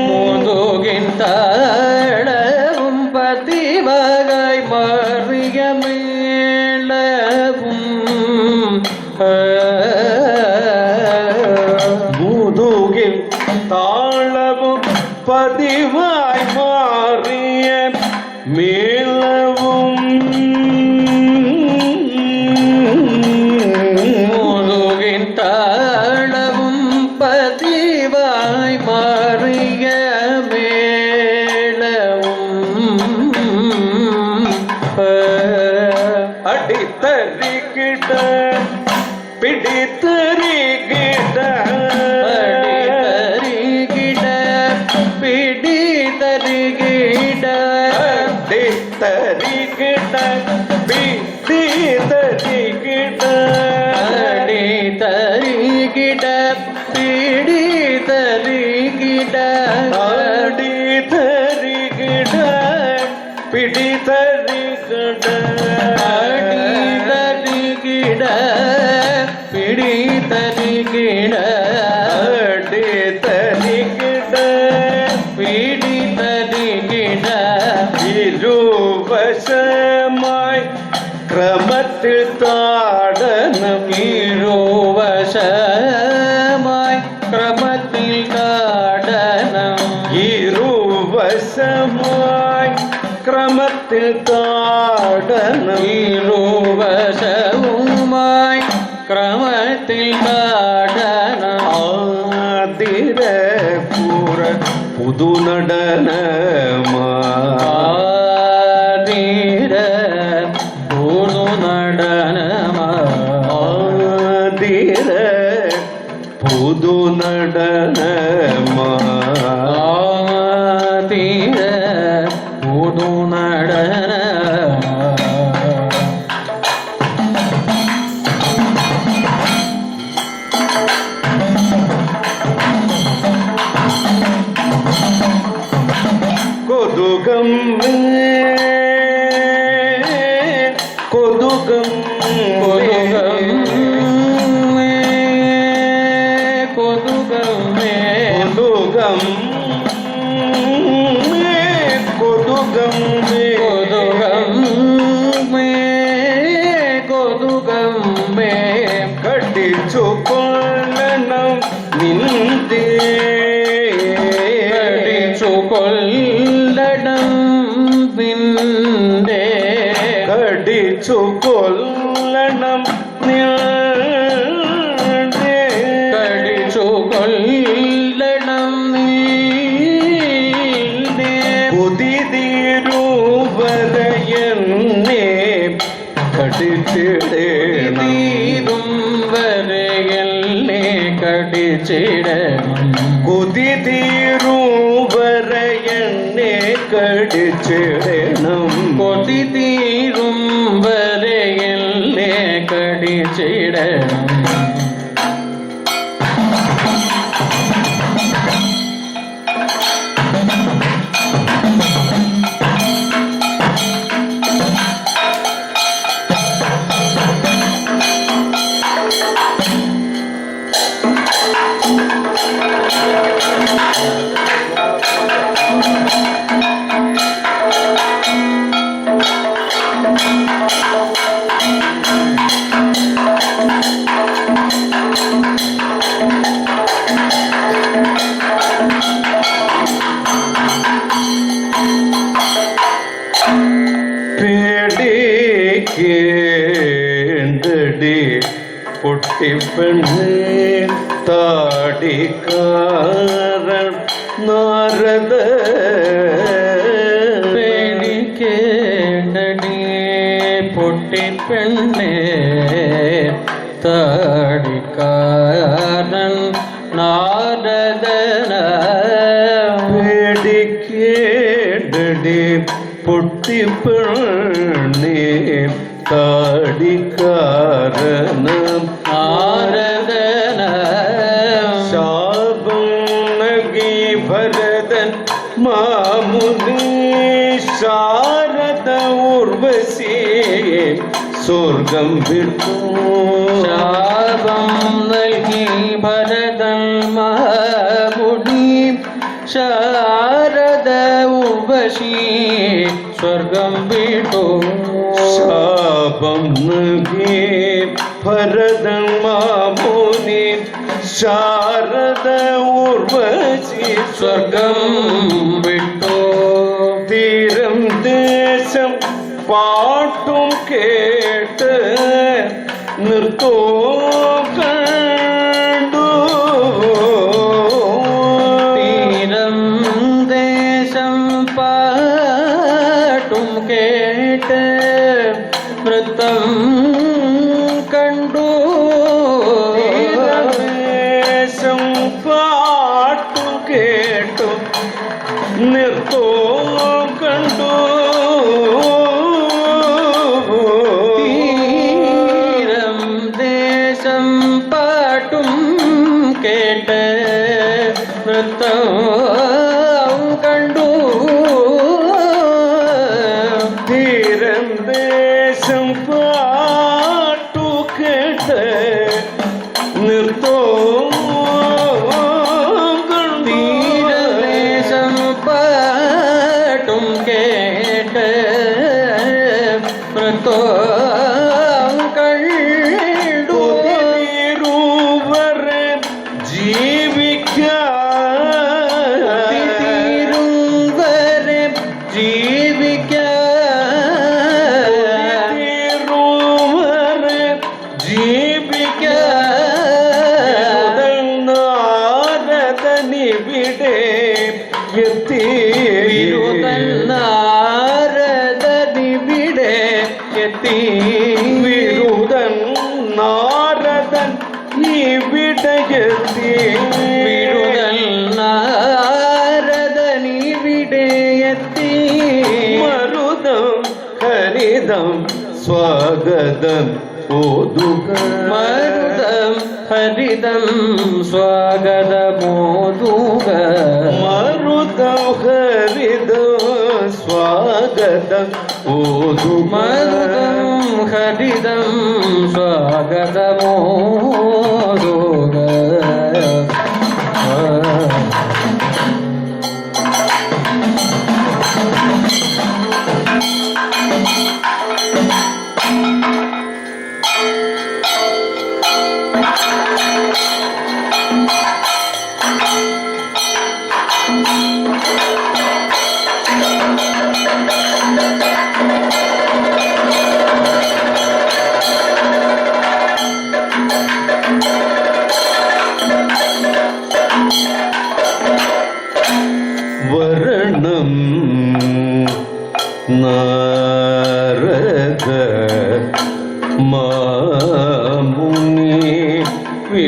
മുതുകിൻ താളവും പതിവായി മാറിയ മേളവും മുതുകിൽ താളവും പതിവായി മാറിയ മേളവും മുതുകിൻ താളവും പതിവായി മാറിയ മേളവും അടിത്തരികിട പിടിത്തരികിട അടിതരികിട പിടിതരികിട അടിത്തരികിട പിടിത്തരികിട അടിതരികിട പിടിതരികിട അടിത്തരികിട പിടിത്തരികിട അടിതരികിട പിടിതരികിട അടിത്തരികിട പിടിതരികിട ഇരുവശമായി ക്രമത്തിൽ താടനം ഇരുവശമായി ക്രമത്തിൽ താടനം ഇരുവശമായി ക്രമത്തിൽ താടനം ഇരുവശവുമായി ക്രമത്തിൽ താടനം ആതിര പൂര പുതുനടനമാ ആതിര പുതുനടനമാ ആതിര പുതുനടനമാ ആതിര പുതുനടനമാ കൊതുകം കൊതുകമേ കൊതുകം കൊതുകമേ കൊതുകമേ കടിച്ചു കൊള്ളണം നിന്റെ കടിച്ചു കൊല്ലണം നിന്റെ കടിച്ചു കൊല്ലണം നിന്റെ കടിച്ചു കൊല്ലണം നിന്റെ കുതിരൂപരയെന്നെ കടിച്ചിടേണം തീരും വരെയല്ലേ കടിച്ചിടണം കുതിരൂപരയെന്നെ കടിച്ചിടണം കൊതി തീരും വരെയല്ലേ കടിച്ചിടണം പേടിക്കേണ്ടടി പൊട്ടിപ്പെണ്ണേ താടിക്കാരൻ നാരദ പേടിക്കേണ്ടടി പൊട്ടിപ്പെണ്ണേ താടിക്കാരൻ നാരദന പേടിക്കേണ്ടടി പൊട്ടിപ്പെണ്ണേ താടിക്കാരനം നാരദന ശാപം നൽകി ഭരതൻ മാമുനി ശാരദ ഉർവശി സ്വർഗം വിട്ടു ശാപം നൽകി ഭരതൻ മഹാമുനി ശാരദ ഉർവശി സ്വർഗം വിട്ടു ശാപം നൽകി ഭരതൻ മാമുനി ശാരദ ഉർവശി സ്വർഗം വിട്ടു തീരം ദേശം പാട്ടും കേട്ട് നിർത്തോ കണ്ടു തീരം ദേശം പാട്ടും കേട്ട് നൃത്തം കണ്ടു ദേശം പാട്ടു കേട്ടു നിർത്തോ കണ്ടു തീരം ദേശം പാട്ടും കേട്ട് നൃത്തം കണ്ടു തീരം ദേശം പാട്ടു കേട്ട് നിർത്തോ തീരദേശം പാട്ടും കേട്ട് നൃത്തം കണ്ടു തീരുവരെ തീരും വരെ ജീവിക്കാരുവരെ നാരദനിവിടെ എത്തി നാരദനിവിടെ എത്തി വിരുദൻ നാരദൻ ഇവിടെ എത്തി വിരുദൽ നാരദനിവിടെ എത്തി മരുതം ഹരിതം സ്വാഗതം ഓതുക മരുതം ഹരിതം സ്വാഗതമോതുക മരുതം ഹരിതം സ്വാഗതം ഓതുക മരുതം ഹരിതം സ്വാഗതമോ വരണം നാരദ മാമുനി വീര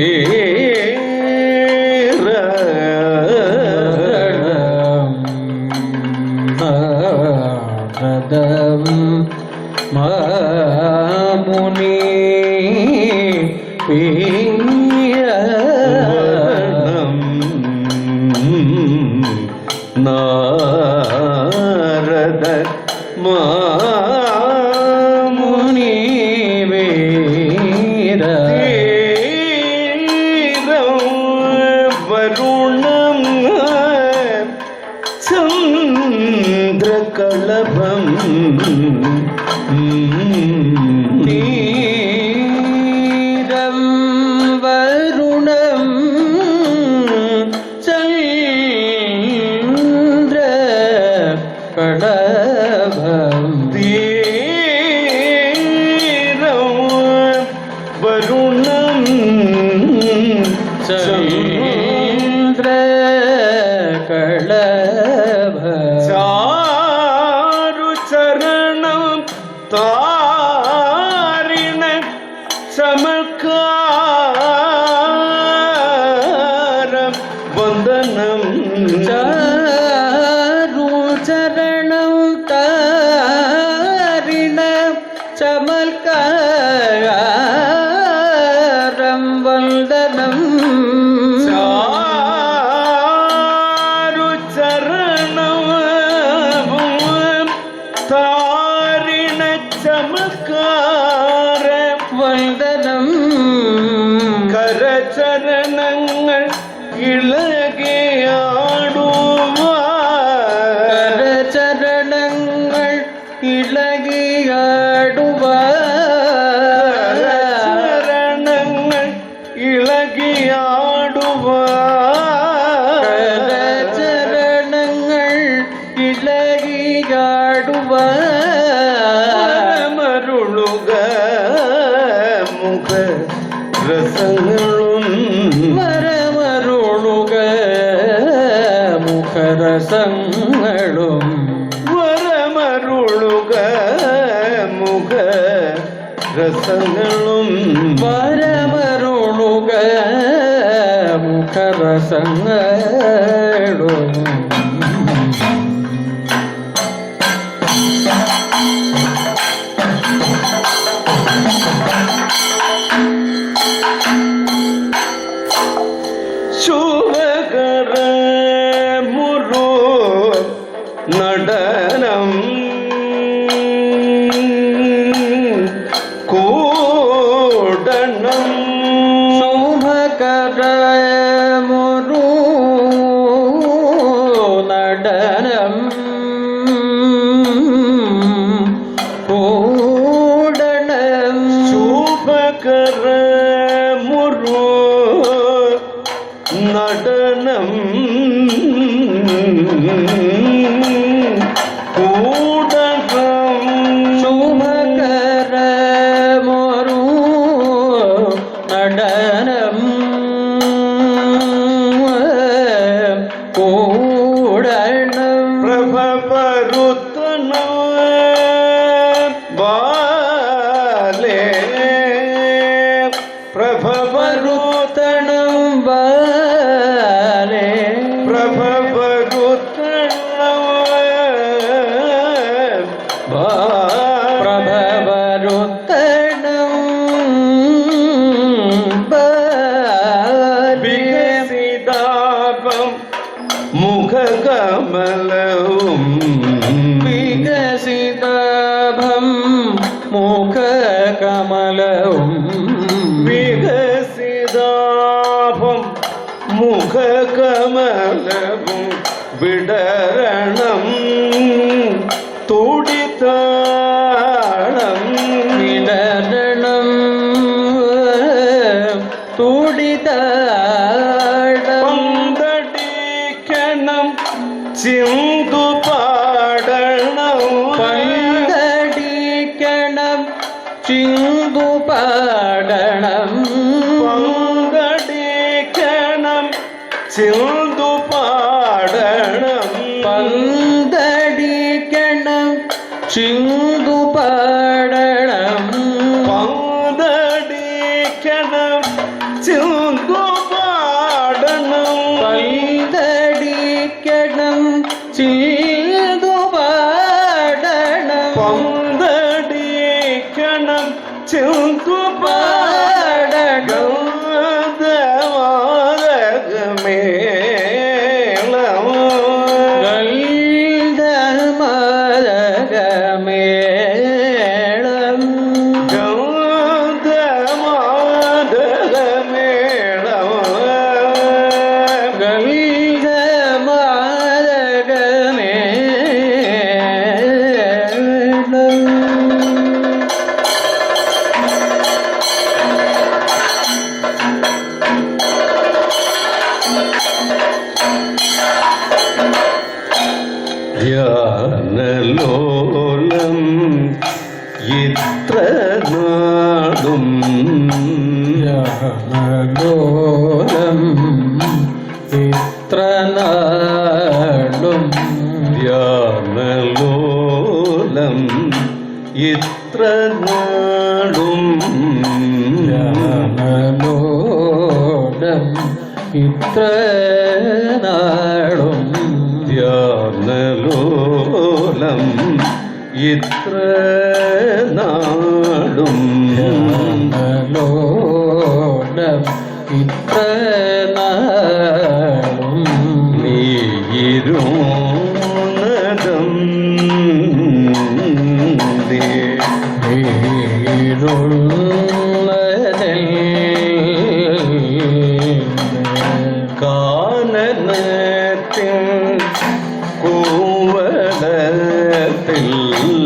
നാരദം മാമുനി വരണം നാരദ മാമുനി വീര വരുണം ചന്ദ്രകളഭം നീരം വരുണം ചന്ദ്ര കളഭം വരുണം ചന്ദ്ര കളഭം ചാരു ചരണം താരിണ ചമൽക്കാരം വന്ദനം ചാരു ചരണം താരിണ ചമൽക്കാരം വന്ദനം ചാരു ചരണവും താരിണ ചമൽക്കാരം വന്ദനം കരചരണങ്ങൾ ഇളകിയാടുവാൻ ചരണങ്ങൾ ഇളകിയാടുവാൻ ചരണങ്ങൾ ഇളകിയാടുവാൻ ചരണങ്ങൾ ഇളകിയാടുവാൻ മരുളുക മുഖ രസങ്ങളും വരമരുളുക മുഖരസങ്ങളും വരമരുളുക മുഖ രസങ്ങളും വരമരുളുക മുഖരസങ്ങളും ശുഭകര മുരു നടനം കൂടണം ശുഭകര മുരു നടനം കൂടണം ശുഭകര മുരു നടനം കൂടണം ശുഭകര മോരു നടനം കൂടണം പ്രഭ പരുത്തണം മുഖകമലവും വികസിതാഭം മുഖകമലവും വിടരണം തുടിതാളം വിടരണം തുടിതാളം പന്തടിക്കണം ചിന്തു പാടണം പന്തടിക്കണം ചിന്തു പാടണം പന്തടിക്കണം ചിന്തു പാടണം പന്തടിക്കണം ചിന്തു പാടണം പന്തടിക്കണം ചിന്തു പാടണം പന്തടിക്കണം ചിന്തു പാടണം പന്തടിക്കണം ചിന്തു പാടണം ധ്യാനലോലം ഇത്ര നാടും ജ്ഞാനലോലം ഇത്ര നാളും ധ്യാനലോലം ഇത്ര നാടും ജ്ഞാനലോലം ഇത്ര നാളും ധ്യാനലോലം ഇത്ര നാടും ജ്ഞാനലോലം ഇത്ര നാളും നീയിരുന്നതും കാനനത്തിൻ കൂവളത്തിൽ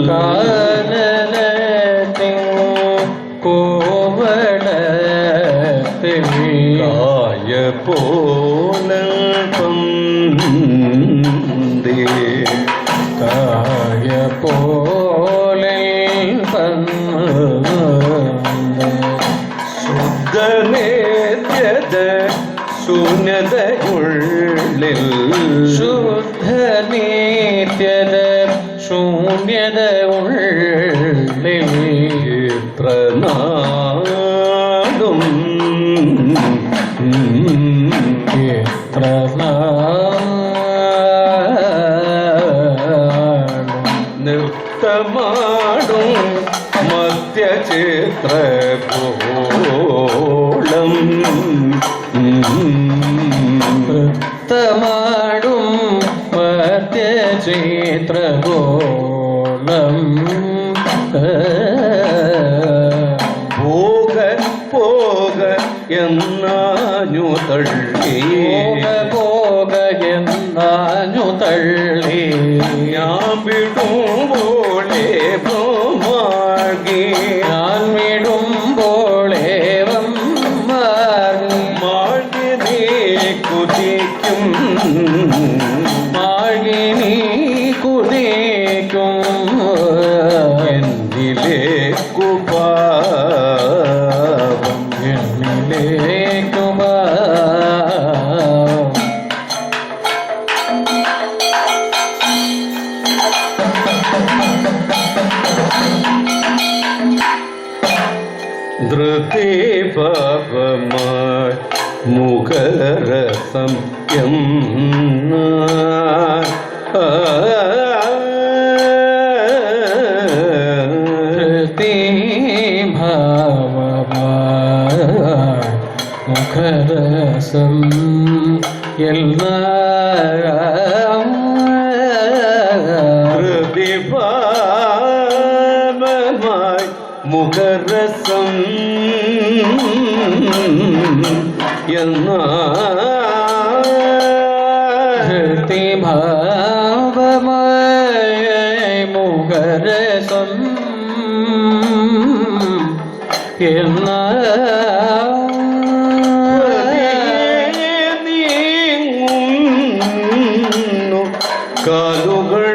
കാനനത്തിൻ കോവളത്തിൽ കായ പോലം കായ പോലെ ശുദ്ധനേത്യത ശൂന്യതയുള്ളിൽ ശുദ്ധ നിത്യത ശൂന്യത ഉള്ളിൽ പ്രനാടും എത്ര നൃത്തമാടും മധ്യചിത്രഗോളം നൃത്തമാടും മധ്യചിത്രഗോളം പോക പോക എന്നാഞ്ഞു തള്ളി പോക എന്നാഞ്ഞു തള്ളി ഞാൻ വിടുമ്പോളേ മാർഗി ഞാൻ വിടുമ്പോളേവം മാർഗി നീ കുതിക്കും മാഴി നീ കുതിക്കും എന്നിലേക്കു പാവം എന്നിലേക്കു ധൃതി പാപമായി മുഖരസം മുഖരസം എല്ലാം ധൃതി പാപമായി ഭാവമായി മുഖരസം ഭാവമായ മുഖരസം നീങ്ങുന്നു കാലുകൾ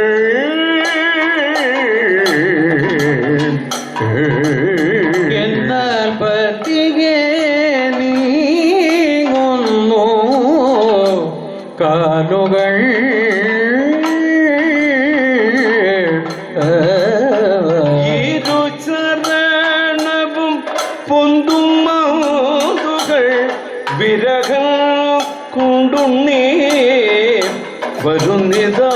എന്നാൽ പതികെ നീങ്ങുന്നു കാലുകൾ ഇരു ചരണവും പൊന്തും മൗതുകൾ വിരഹം കൊണ്ടുണ്ണി വരുന്നിതാ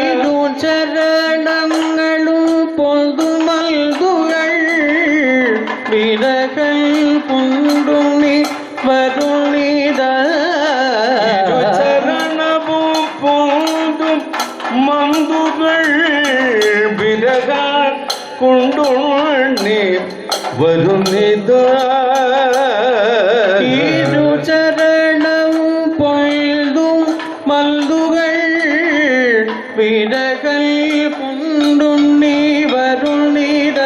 ഇരു ചരണങ്ങളും പൊന്തുമൽതുകൾ വിരകൾ കൊണ്ടുണ്ണി വരുണിത ഇരു ചരണവും പൊന്തും മന്തുകൾ വിരഹ കൊണ്ടുണ്ണി വരുന്നിതാ ഇരു ചരണവും പൊഴുതും മൽതുകൾ വിരകൾ കൊണ്ടുണ്ണി വരുണിത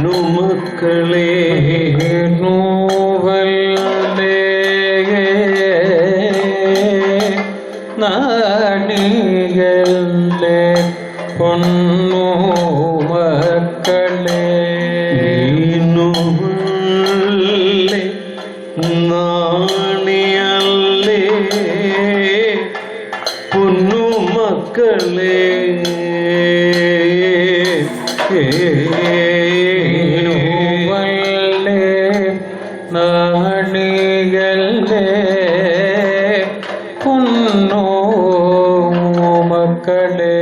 പൊന്നുമക്കളെ നോവല്ലേ നാണിയല്ലേ പൊന്നു മക്കളെ നീനുവല്ലേ നാണിയല്ലേ പൊന്നുമക്കളെ നോവല്ലേ നാണി പൊന്നോ മക്കളെ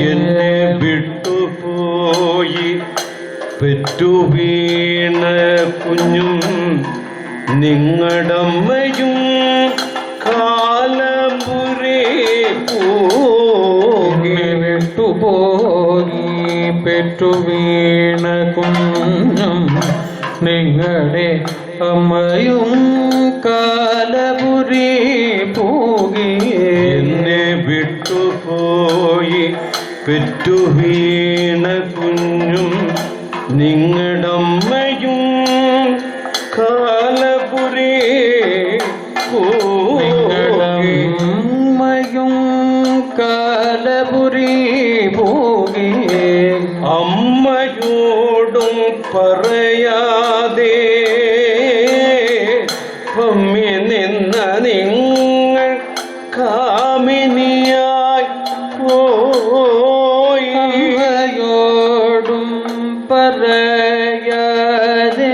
എന്നെ വിട്ടുപോയി പെറ്റു വീണ കുഞ്ഞും നിങ്ങടമ്മയും കാലമ്പുരേ പോകി വിട്ടുപോയി പെറ്റു വീണ കുഞ്ഞും നിങ്ങളുടെ അമ്മയും കാലപുരി പോകി എന്നെ വിട്ടുപോയി പെറ്റു വീണ കുഞ്ഞും നിങ്ങടമ്മയും കാലപുരേ പോകി അമ്മയും കാലപുരി പോകി അമ്മയോടും പറയാതെ പമ്മി നിന്ന നിങ്ങൾ കാമിനിയായി പോയി അമ്മയോടും പറയാതെ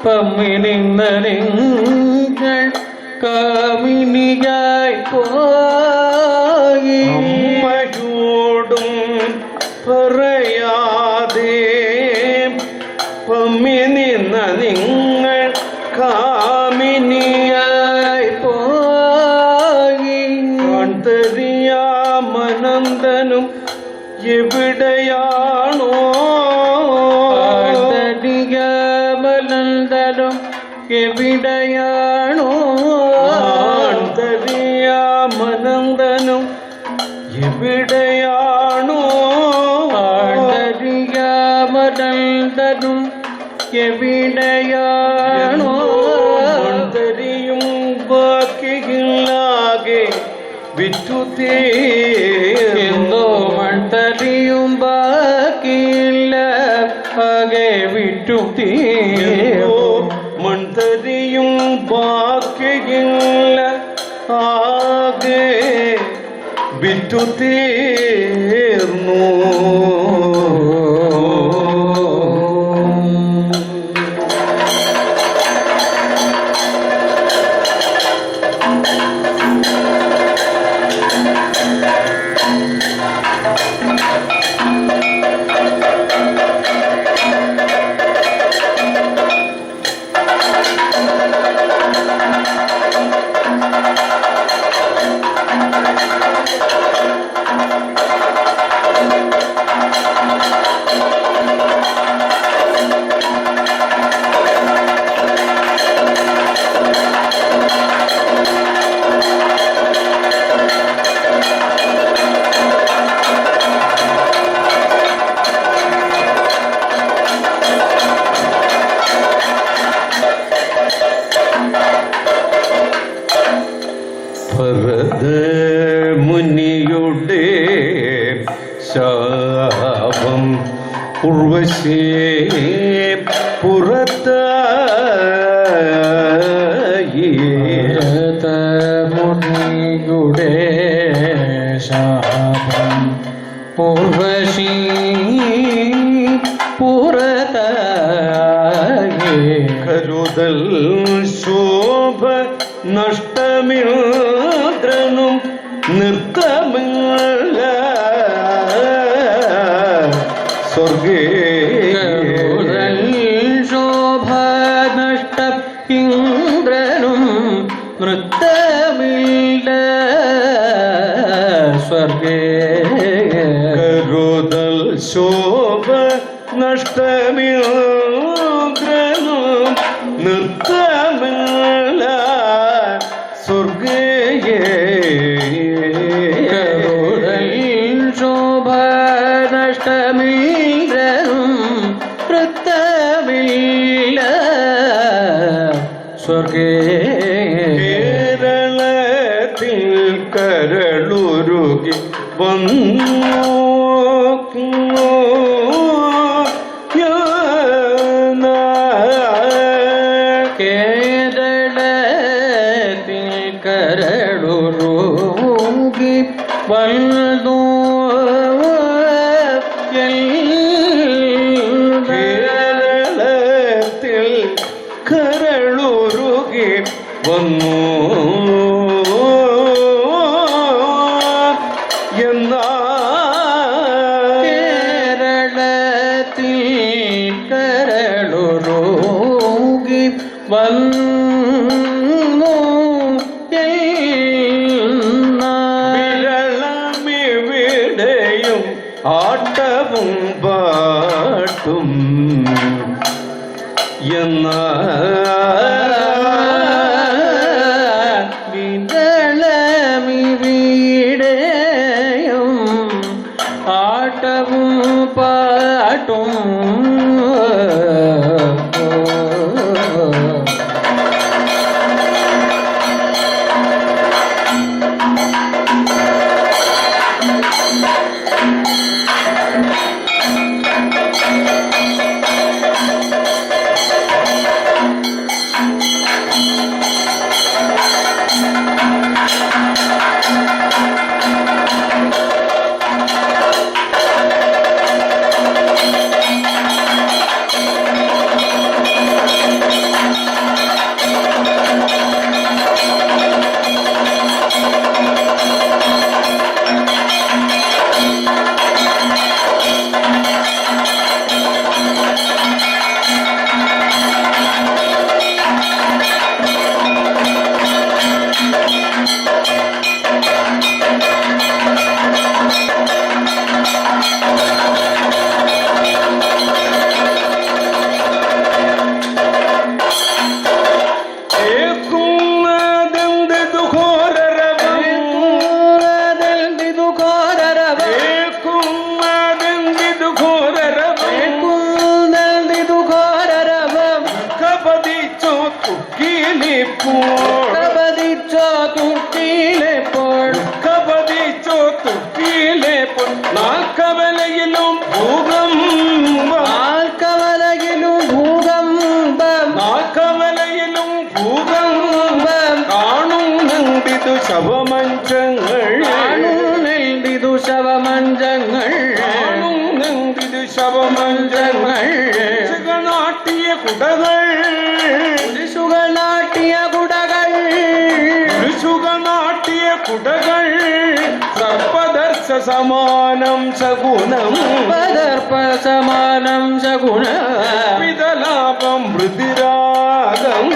പമ്മി നിന്ന നിങ്ങൾ കാമിനിയായി പോയി അമ്മയോടും പറയാതെ പമ്മി നിന്ന നിങ്ങൾ കാമിനിയായി പോയി കാന്തരിയാമനന്ദനും എവിടെയാണോ ആന്തരികമനന്ദനും എവിടെയാണോ ആന്തരിയാമനന്ദനും എവിടെയാണോ ആന്തരികമനന്ദനും എവിടെയാണോ ആന്തരിയും ബാക്കിയില്ലാകെ വിറ്റു എന്തോ മൺതരിയും ബാക്കിയില്ല ആകെ വിറ്റു മൺതരിയും ബാക്കിയില്ല ആകെ വിറ്റു തീർന്നു മുനിയുടെ ശാപം ഉർവശി പുറത്തായി മുനിയുടെ ശാപം ഉർവശി പുറത്തായി കരുതൽ ശോഭ നഷ്ടമിന്ദ്രനും നൃത്തമില്ല സ്വർഗേ ശോഭ നഷ്ട ഇന്ദ്രനും നൃത്തമില്ല സ്വർഗേ കരുതൽ ശോഭ നഷ്ടമിന്ദ്രനും നൃത്തമില്ല സ്വർഗേ ശോഭ നഷ്ടമിന്ദ്രനും നൃത്തമില്ല സ്വർഗേ കേരളത്തിൽ കരളുരുകി വന്നു കേരളത്തിൽ കരളുരുകി വന്നു കേരളത്തിൽ കരളുരുകി വന്നു എന്നാ കേരളത്തിൽ കരളുരുകി വന്നു വിരളമിവിടെയും ആട്ടവും പാട്ടും എന്നാ വിരളമിവിടെയും ആട്ടവും പാട്ടും നാൽക്കവലയിലും ഭൂകമ്പം കാണുന്നുണ്ടിതു ശവമഞ്ചങ്ങൾ നാട്ടിയ കുടകൾ സർപ്പദർശ സമാനം ശകുനം വിതലാപം മൃതിരാഗം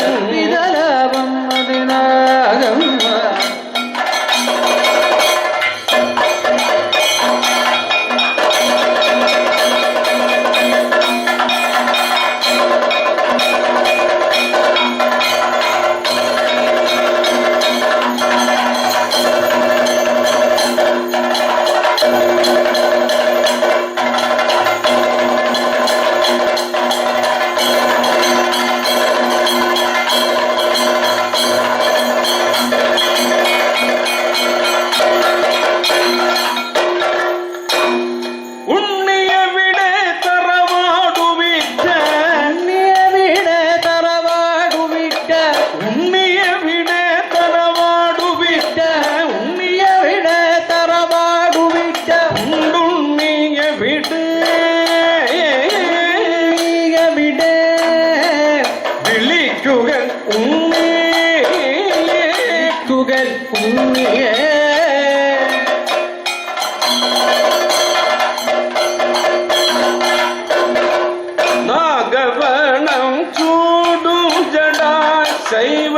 നാഗവണം ചൂടും ജടാശൈവ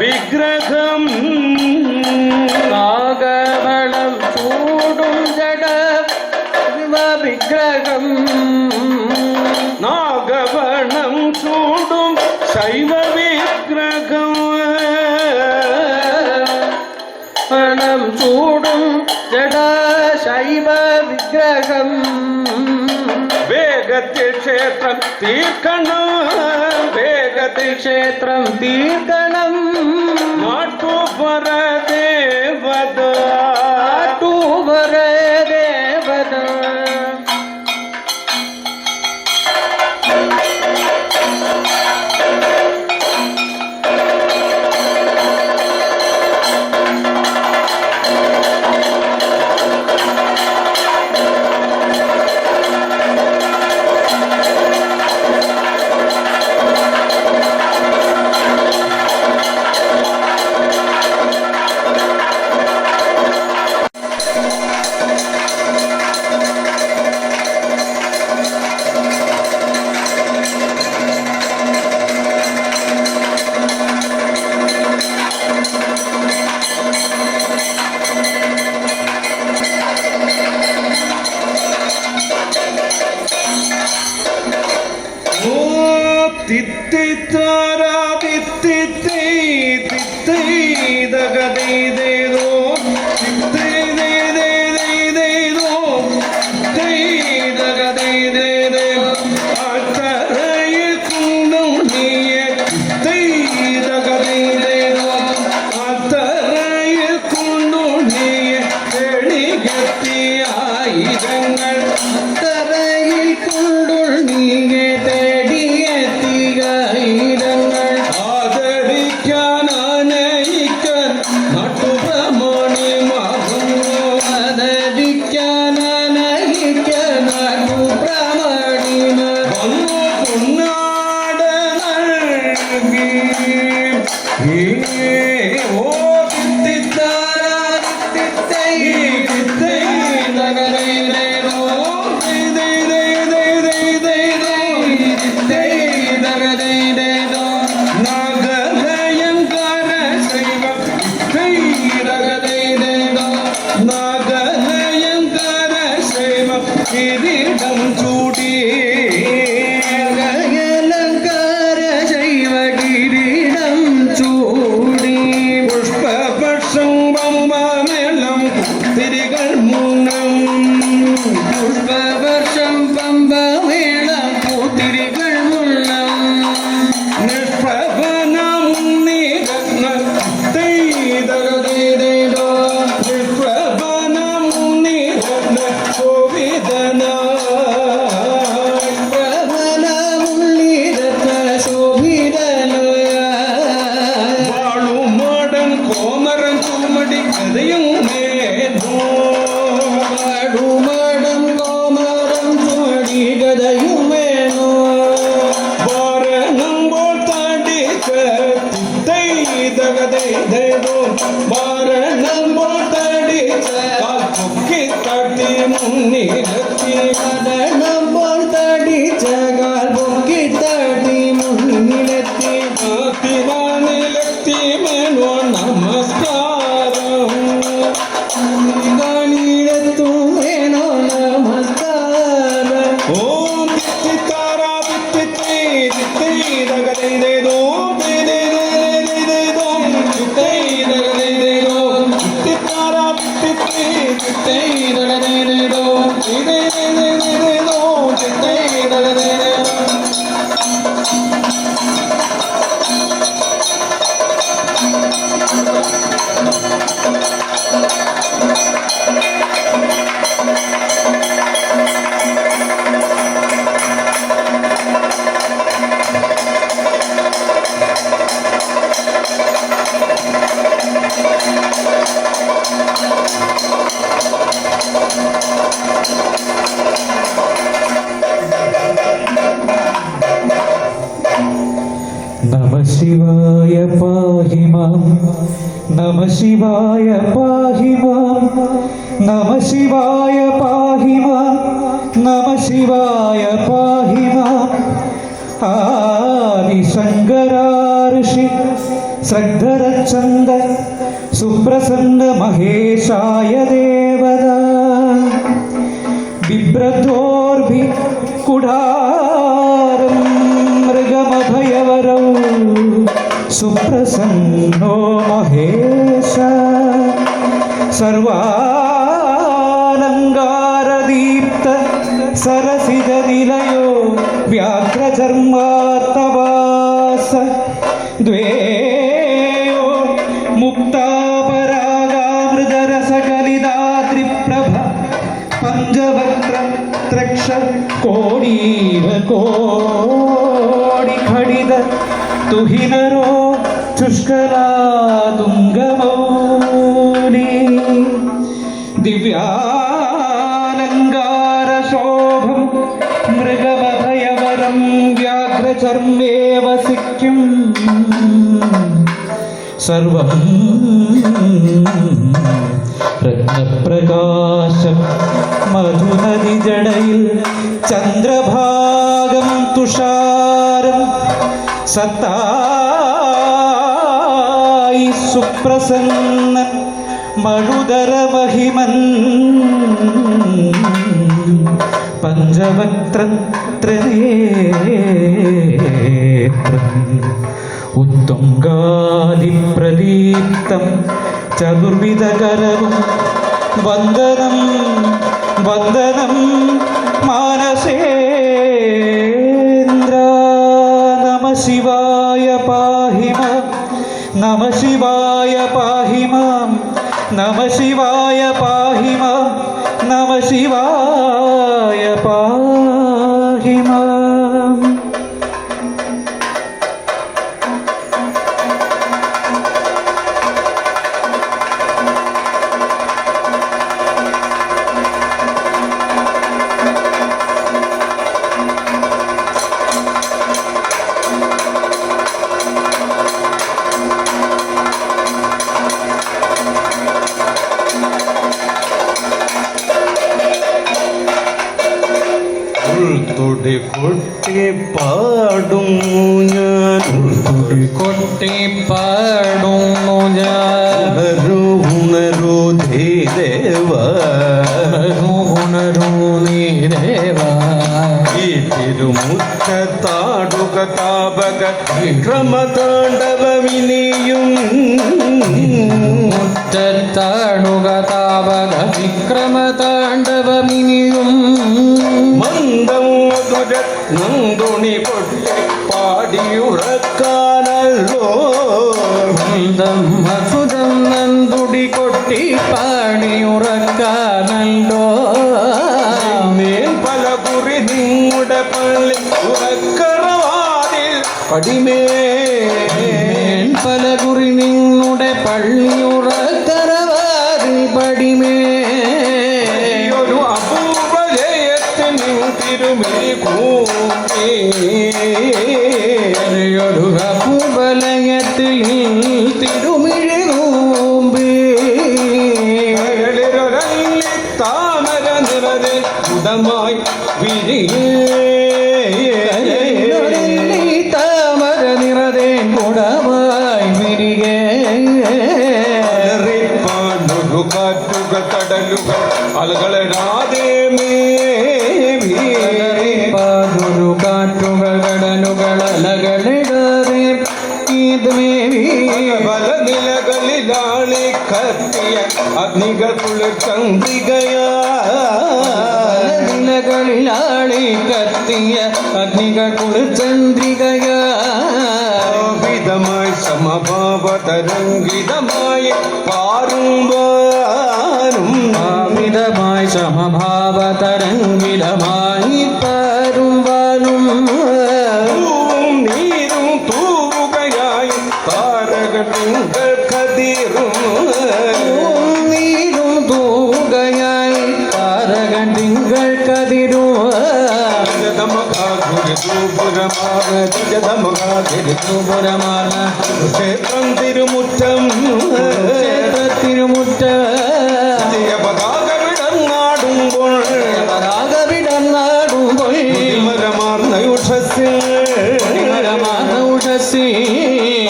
വിഗ്രഹം നാഗവണം ചൂടും ശൈവ വിഗ്രഹം വേഗത്തിൽ ക്ഷേത്രം തീർക്കണം നാട്ടുപര ദേവത കിരീടം ചൂടി അലങ്കാര ശൈവ കിരീടം ചൂടി പുഷ്പപക്ഷം പമ്പമേളം തിരികൾ മുന്നം പുഷ്പവർഷം പമ്പമേള പൂത്തിരികൾ മുള്ളം നിഷ്പ്രഭനം നീരത്ന തൈതകതൈതോ നിഷ്പ്രഭനം നീരത്ന ശോഭിതന പ്രബലമുള്ളിരത്ന ശോഭിതന വാളുമാടൻ കോമരൻ ചുമടി കഥയും പാടുമടം കോമരം ചുവടി ഗതയും വേണോ വാരണമ്പോൾ തടിച്ച തൈതകതൈതോ വാരണമ്പോൾ തടിച്ച പൊക്കി തട്ടി മുന്നിലെത്തി നടനമ്പോൾ തടിച്ച കാൽ പൊക്കി തടി മുന്നിലെത്തി ആത്തിവാനിലെത്തി മേനോ നമസ്കാരം കാണിലെത്തുമേനോ നമസ്കാരം ഓം തിത്തിത്താരാ തിത്തിത്തൈ തിത്തൈതകതൈതോ തിത്തൈതകതൈതോ തിത്തൈതകതൈതോ തിത്തിത്താരാ തിത്തിത്തൈ തിത്തൈതകതൈതോ തിത്തൈതകതൈതോ തിത്തൈതകതൈതോ नमः शिवाय पाहि मां नमः शिवाय पाहि मां नमः शिवाय पाहि मां नमः शिवाय पाहि मां आदिशङ्करार्षि श्रद्धरचन्द सुप्रसन्न महेशाय देवदा बिभ्रतोर्भि कुडारं मृगमभयवरौ सुप्रसन्नो महेश सर्वालङ्कारदीप्त सरसिजनिलयो व्याघ्रचर्मार्तवास द्वेयो मुक्तापरागामृतरसकलिदाद्रिप्रभ पञ्चवक्त्र त्रक्ष कोडीव कोडि खडित तुहिनरो शुष्कला तुङ्गमौली दिव्यालङ्कारशोभं मृगमभयवरं व्याघ्रचर्मेव सिक्किं सर्वं रत्नप्रकाशं मधुनदिजडैः चन्द्रभागं तुषारं सत्तायि सुप्रसन्न मरुदरमहिमन् पञ्चवक्त्रनेत्रम् उत्तुङ्गादिप्रदीप्तं चतुर्विधकरं वन्दनं वन्दनं मानसेन्द्र नमः शिवाय पाहि मां नमः शिवाय पाहि मां नमः शिवाय पाहि मां नमः शिवाय पाहि माम् കൊട്ടിപ്പാടുന്നു ഞാൻ കൊട്ടിപ്പാടുന്നു ഞാൻ ഉണരൂ ദേവ ഉണരൂ നീ ദേവ ഈ തിരുമുറ്റത്താടുക താപക വിക്രമതാണ്ഡവമിനിയും മുറ്റത്താടുക താപക വിക്രമതാണ്ഡവമിനിയും മന്ദം മധുരത്നന്തുണി പൊട്ടി പാടിയുറക്കാനല്ലോ മന്ദം മധുരം നന്തുടി കൊട്ടി പാടിയുറക്കാനല്ലോ മേൽ പല കുറി നിങ്ങളുടെ പള്ളി ഉറക്കറവാതിൽ പടിമേൽ പല കുറി നിങ്ങളുടെ പള്ളിയുറക്കറവാതിൽ പടിമേ ഒരു അപൂർവ ജയത്തിന് തിരുമിഴി കൂട്ടി ഒരു അപൂർവലയത്തിൽ തിരുമിഴി കൂമ്പി താമര നിറതെ ഉദമായി താമര നിറതേ കുടമായി വിരികേ പാടുക കാറ്റുക കടലുകൾ അലകളാതെ പാതൊരു കാറ്റുകൾ കടലുകൾ അലകളിടാതെ പല നിലകളിലാളി കത്തിയ അഗ്നികൾ ചന്ദ്രികയാ നിലകളിലാളി കത്തിയ അഗ്നികൾ കുളിർചന്ദ്രികയാ വിധമായി സമഭാവ തരംഗിതമായി പാറുമ്പാനും വിധമായി സമഭാവ തരംഗിതമായി പാരുമ്പാലും നീരും തൂവുകയായി താരകങ്ങൾ കതിരും നീരും തൂകയായി താരകൻ തിങ്കൾ കതിരും ക്ഷേത്രം തിരുമുറ്റം തിരുമുറ്റ ജയപതാകവിടങ്ങാടുമ്പോൾ പതാകവിടന്നാടുമ്പോൾ മരമാർന്ന യുഷസ്സിൽ ഉഷസി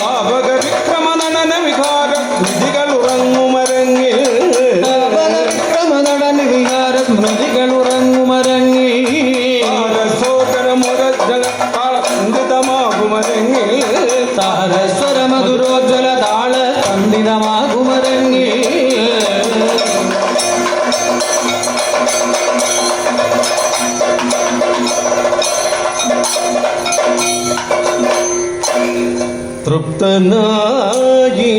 പാവക വിക്രമനന വികാര വിധികൾ ഉറങ്ങുമരങ്ങിൽ വിക്രമ നടൻ വികാര സ്മൃതികൾ ഉറങ്ങുമരങ്ങി താളസംഗിതമാകുമരങ്ങിൽ താരസ്വര മധുരോജ്വല താള സന്ധിതമാകുമരങ്ങി തൃപ്തനായി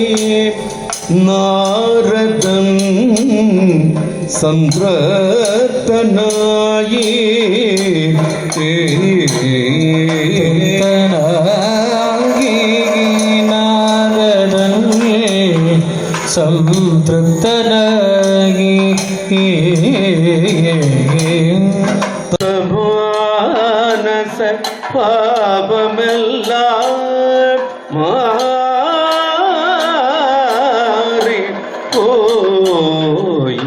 നാരദൻ സംതൃപ്തനായി നാരദൻ സംതൃപ്തനായി മാനസ പാപമെല്ലാം മാറി പോയി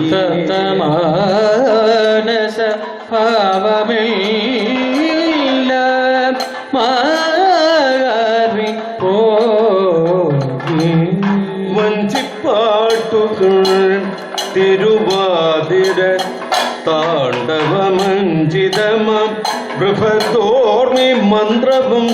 മാനസ ഭാവമില്ല മാറി പോയി വഞ്ചിപ്പാട്ടുകൾ തിരുവാതിര താണ്ഡവമഞ്ചിതമം ബൃഹദോർമി മന്ത്രവും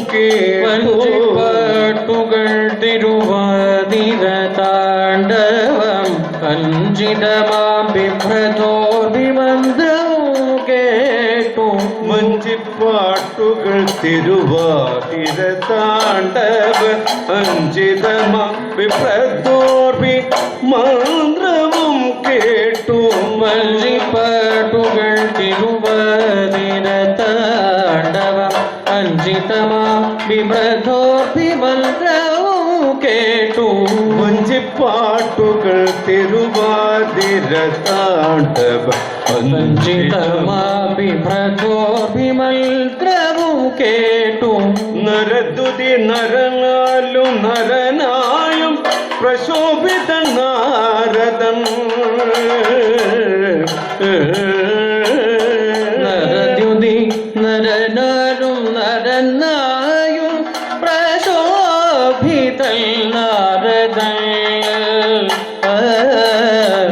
പാട്ടുകൾ തിരുവാതിര താണ്ഡവം അഞ്ചിതമാം ബിഭ്രതോർവിമന്ത്രവും കേട്ടു വഞ്ചിപ്പാട്ടുകൾ തിരുവാതിര താണ്ഡവ അഞ്ചിതമം ബൃഹദോർമി മന്ത്രവും കേട്ടു വഞ്ചിപ്പാട്ടുകൾ തിരുവാതിര താണ്ഡവം അഞ്ചിതമാം ബിഭ്രതോർവിമന്ത്രവും കേട്ടു വഞ്ചിപ്പാട്ടുകൾ തിരുവാതിര താണ്ഡവ അഞ്ചിതമാം ബിഭ്രതോർവിമന്ത്രവും കേട്ടു നരതുതി നരനാലും നരനായും പ്രശോഭിത നാരദം നരദ്യുതി നരനാരും പൈതൽ നാരദൻ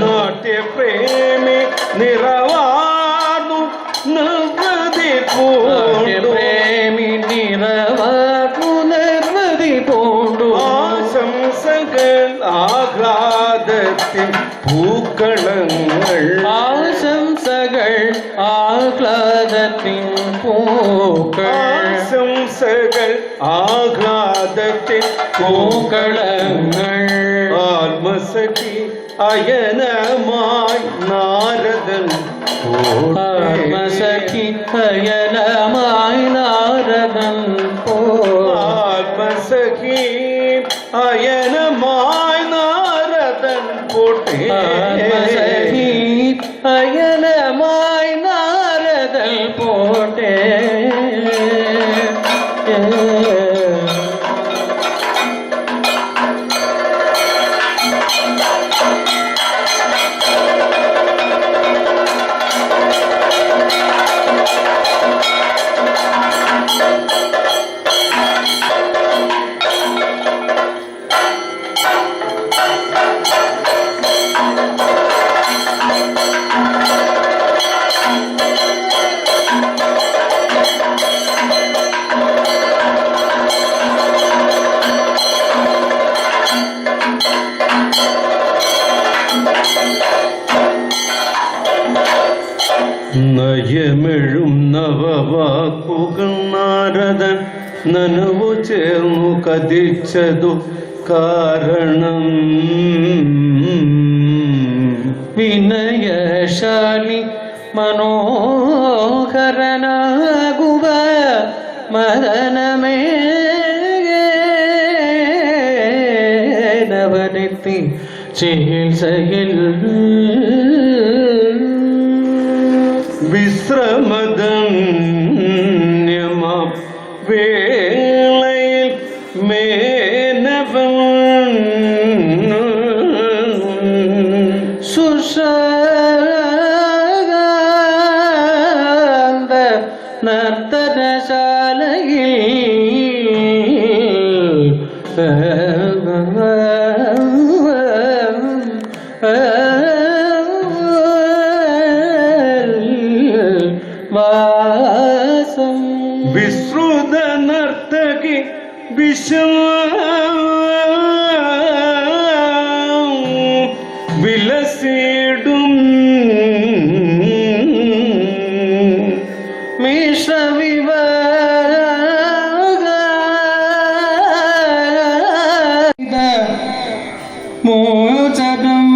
നാട്യപ്രേമി നിറവാർന്നു നിർവൃതി പൂണ്ടു പ്രേമി നിറവാർന്നു നിർവൃതി പൂണ്ടു ആശംസകൾ ആഹ്ലാദത്തിൻ പൂക്കളങ്ങൾ ആശംസകൾ ആഹ്ലാദത്തിൻ പൂക്കൾ ആശംസകൾ ആഹ്ലാദത്തിൻ പൂക്കളങ്ങൾ ആത്മസഖി അയനമായി നാരദൻ ആത്മസഖി അയനമായി നാരദൻ ആത്മസഖി അയനമായി നാരദൻ പോട്ടെ ആത്മസഖി അയനമായി നാരദൻ പോട്ടെ നയമെഴും നവവാക്കുകൾ നാരദൻ നനവു ചേർന്നു കതിച്ചതു കാരണം വിനയശാലി മനോഹരനാകുക മരണമേ നവനെത്തി ചികിത്സയിൽ വിശ്രമദന്യമാം വേളയിൽ മേനവൻ സുശാന്ത വാസം വിശ്രുത നർത്തകി വിലസിടും മോചനം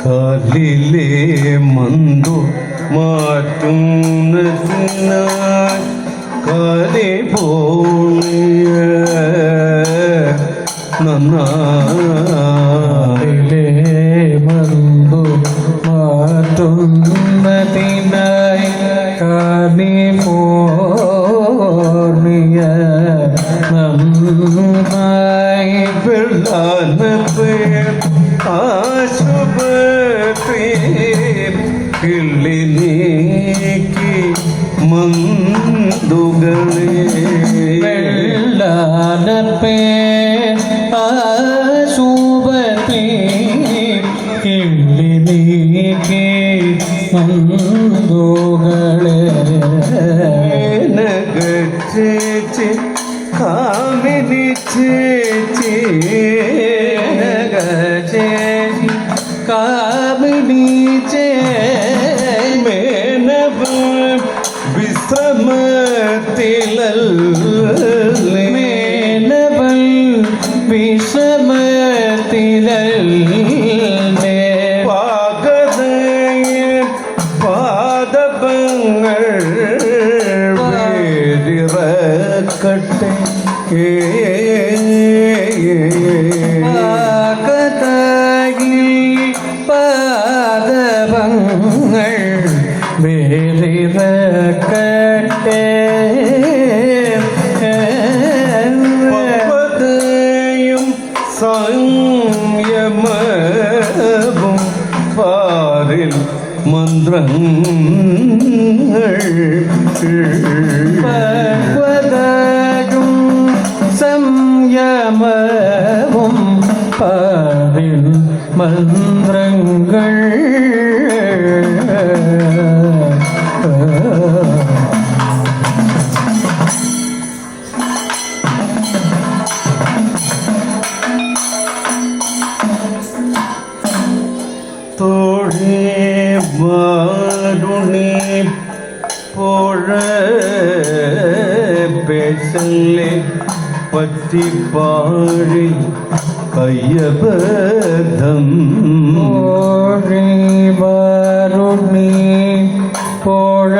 കാലിലെ മന്ദു മാറ്റുന്നതിനായി കാലി പോയ നന്നായിലെ മന്ദു മാറ്റുന്നതിനായി കാലി പോർണിയ നന്നായി വെള്ളാന പേർ ആശുപത്രി കിള്ളി നീക്കി മന്ദുകളെ വെള്ളാനപ്പേ ആശുപത്രി കിള്ളി നീക്കി മന്ദുകളെ ചേച്ചി കാമിനി ചേച്ചി ചേച്ചി കാമിനി മേനവ വിശ്രമത്തിലല്ലേ മേനവൾ വിഷമത്തിലല്ലേ പാകതയെ തട്ടെ കഥയിൽ പാദവങ്ങൾ വേദിറക്കട്ടെ പക്വതയും സംയമവും പാരിൽ മന്ത്രങ്ങൾ പക്വതയും സംയമവും പാരിൽ മന്ത്രങ്ങൾ തോഴേ വാരുണി പോഴ പേശല്ലേ പറ്റിപ്പാഴി കയ്യബദ്ധം വാരുണി പോഴ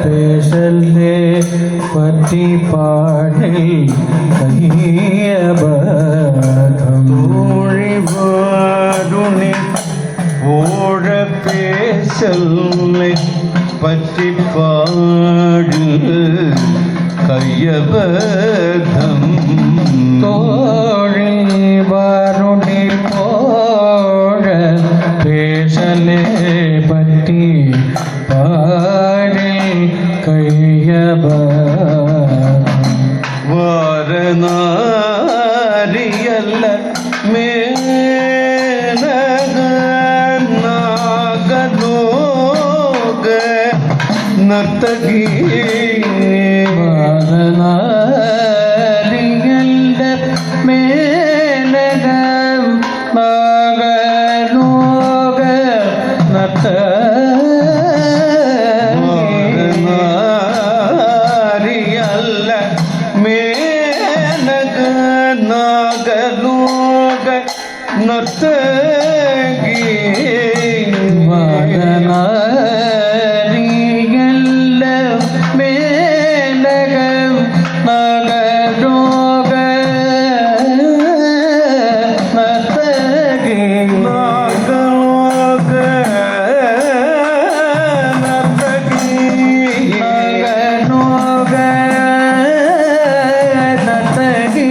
പേശല്ലേ പറ്റിപ്പാടിൽ കയ്യബദ്ധം തോഴി വാരുണി പോഴ പേശല്ലേ പറ്റിപ്പാട് കയ്യബദ്ധം തോഴി വാരുണി പോഴ പേശലെ പറ്റി പാടിൽ കയ്യബ വാരനാരിയല്ല മേനഗനാഗലോക നർത്തകി വാരനാരികളുടെ മേലകം മകനോക വാരനാരിയല്ല മേനഗനാഗലോക നർത്തകി വാരനാരികളുടെ മേലകം മകനോക നർത്തകി നാഗലോക നർത്തകി മകനോക നർത്തകി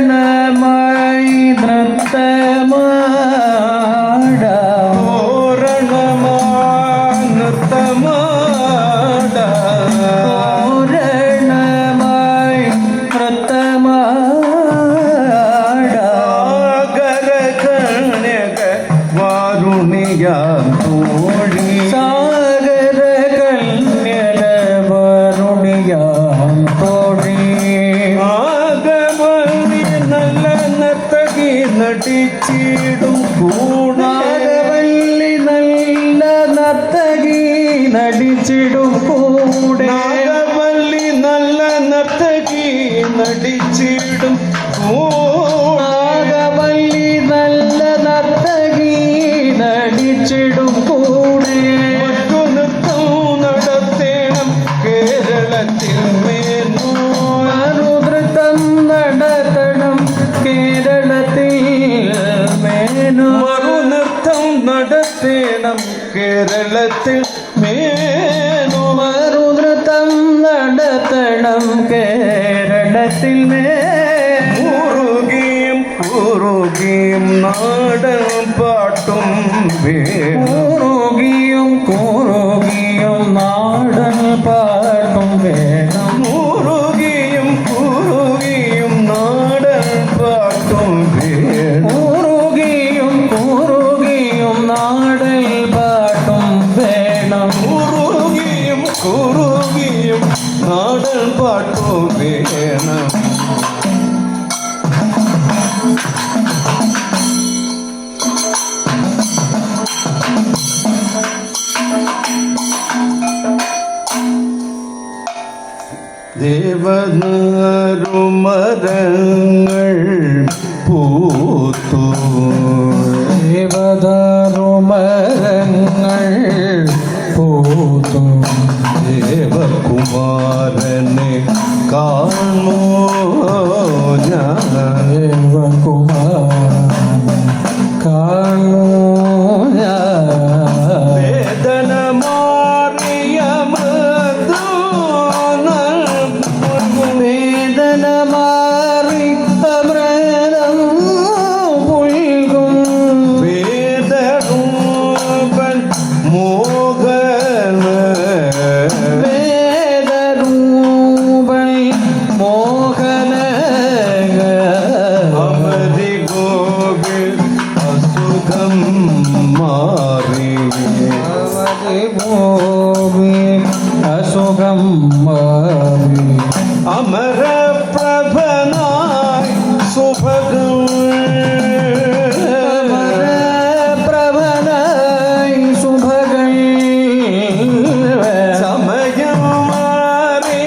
തോരണമായി നൃത്തമാട തോരണമായി നൃത്തമാട വാരുണിയാത്തോഴി സാഗര കന്യല വരുണിയാം തോഴി ആകമണി നല്ല നർത്തകി നടിച്ചിടും നാഗവല്ലി നല്ല നർത്തകി നടിച്ചിടും കൂടെ നാഗവല്ലി നല്ല നർത്തകി നടിച്ചിടും നാഗവല്ലി നല്ല നർത്തകി നടിച്ചിടും കൂടെ മറ്റു നൃത്തം നടത്തേണം കേരളത്തിൽ മേനോ അനുനൃത്തം നടത്തണം കേരളത്തിൽ മേനു മറുനൃത്തം നടത്തേണം കേരളത്തിൽ മേനോ മറുനൃത്തം നടത്തണം കേരളത്തിൽ മുറുകിയും കുറുകിയും നാടൻ പാട്ടും വേണം കൂറുകിയും കൂറുകിയും നാടൻ പാട്ടും വേണം മുറുകിയും കുറുകിയും നാടൻ പാട്ടും വേണം കൂറുകിയും കൂറുകിയും നാടൻ പാട്ടും വേണം കുറുകിയും കുറുകിയും നാടൻ പാട്ടും വേണം ദേവനാരുമരങ്ങൾ പൂത്തു ദേവദാരുമരങ്ങൾ പ്രഭനായി ശുഭകൾ സമയം മാറി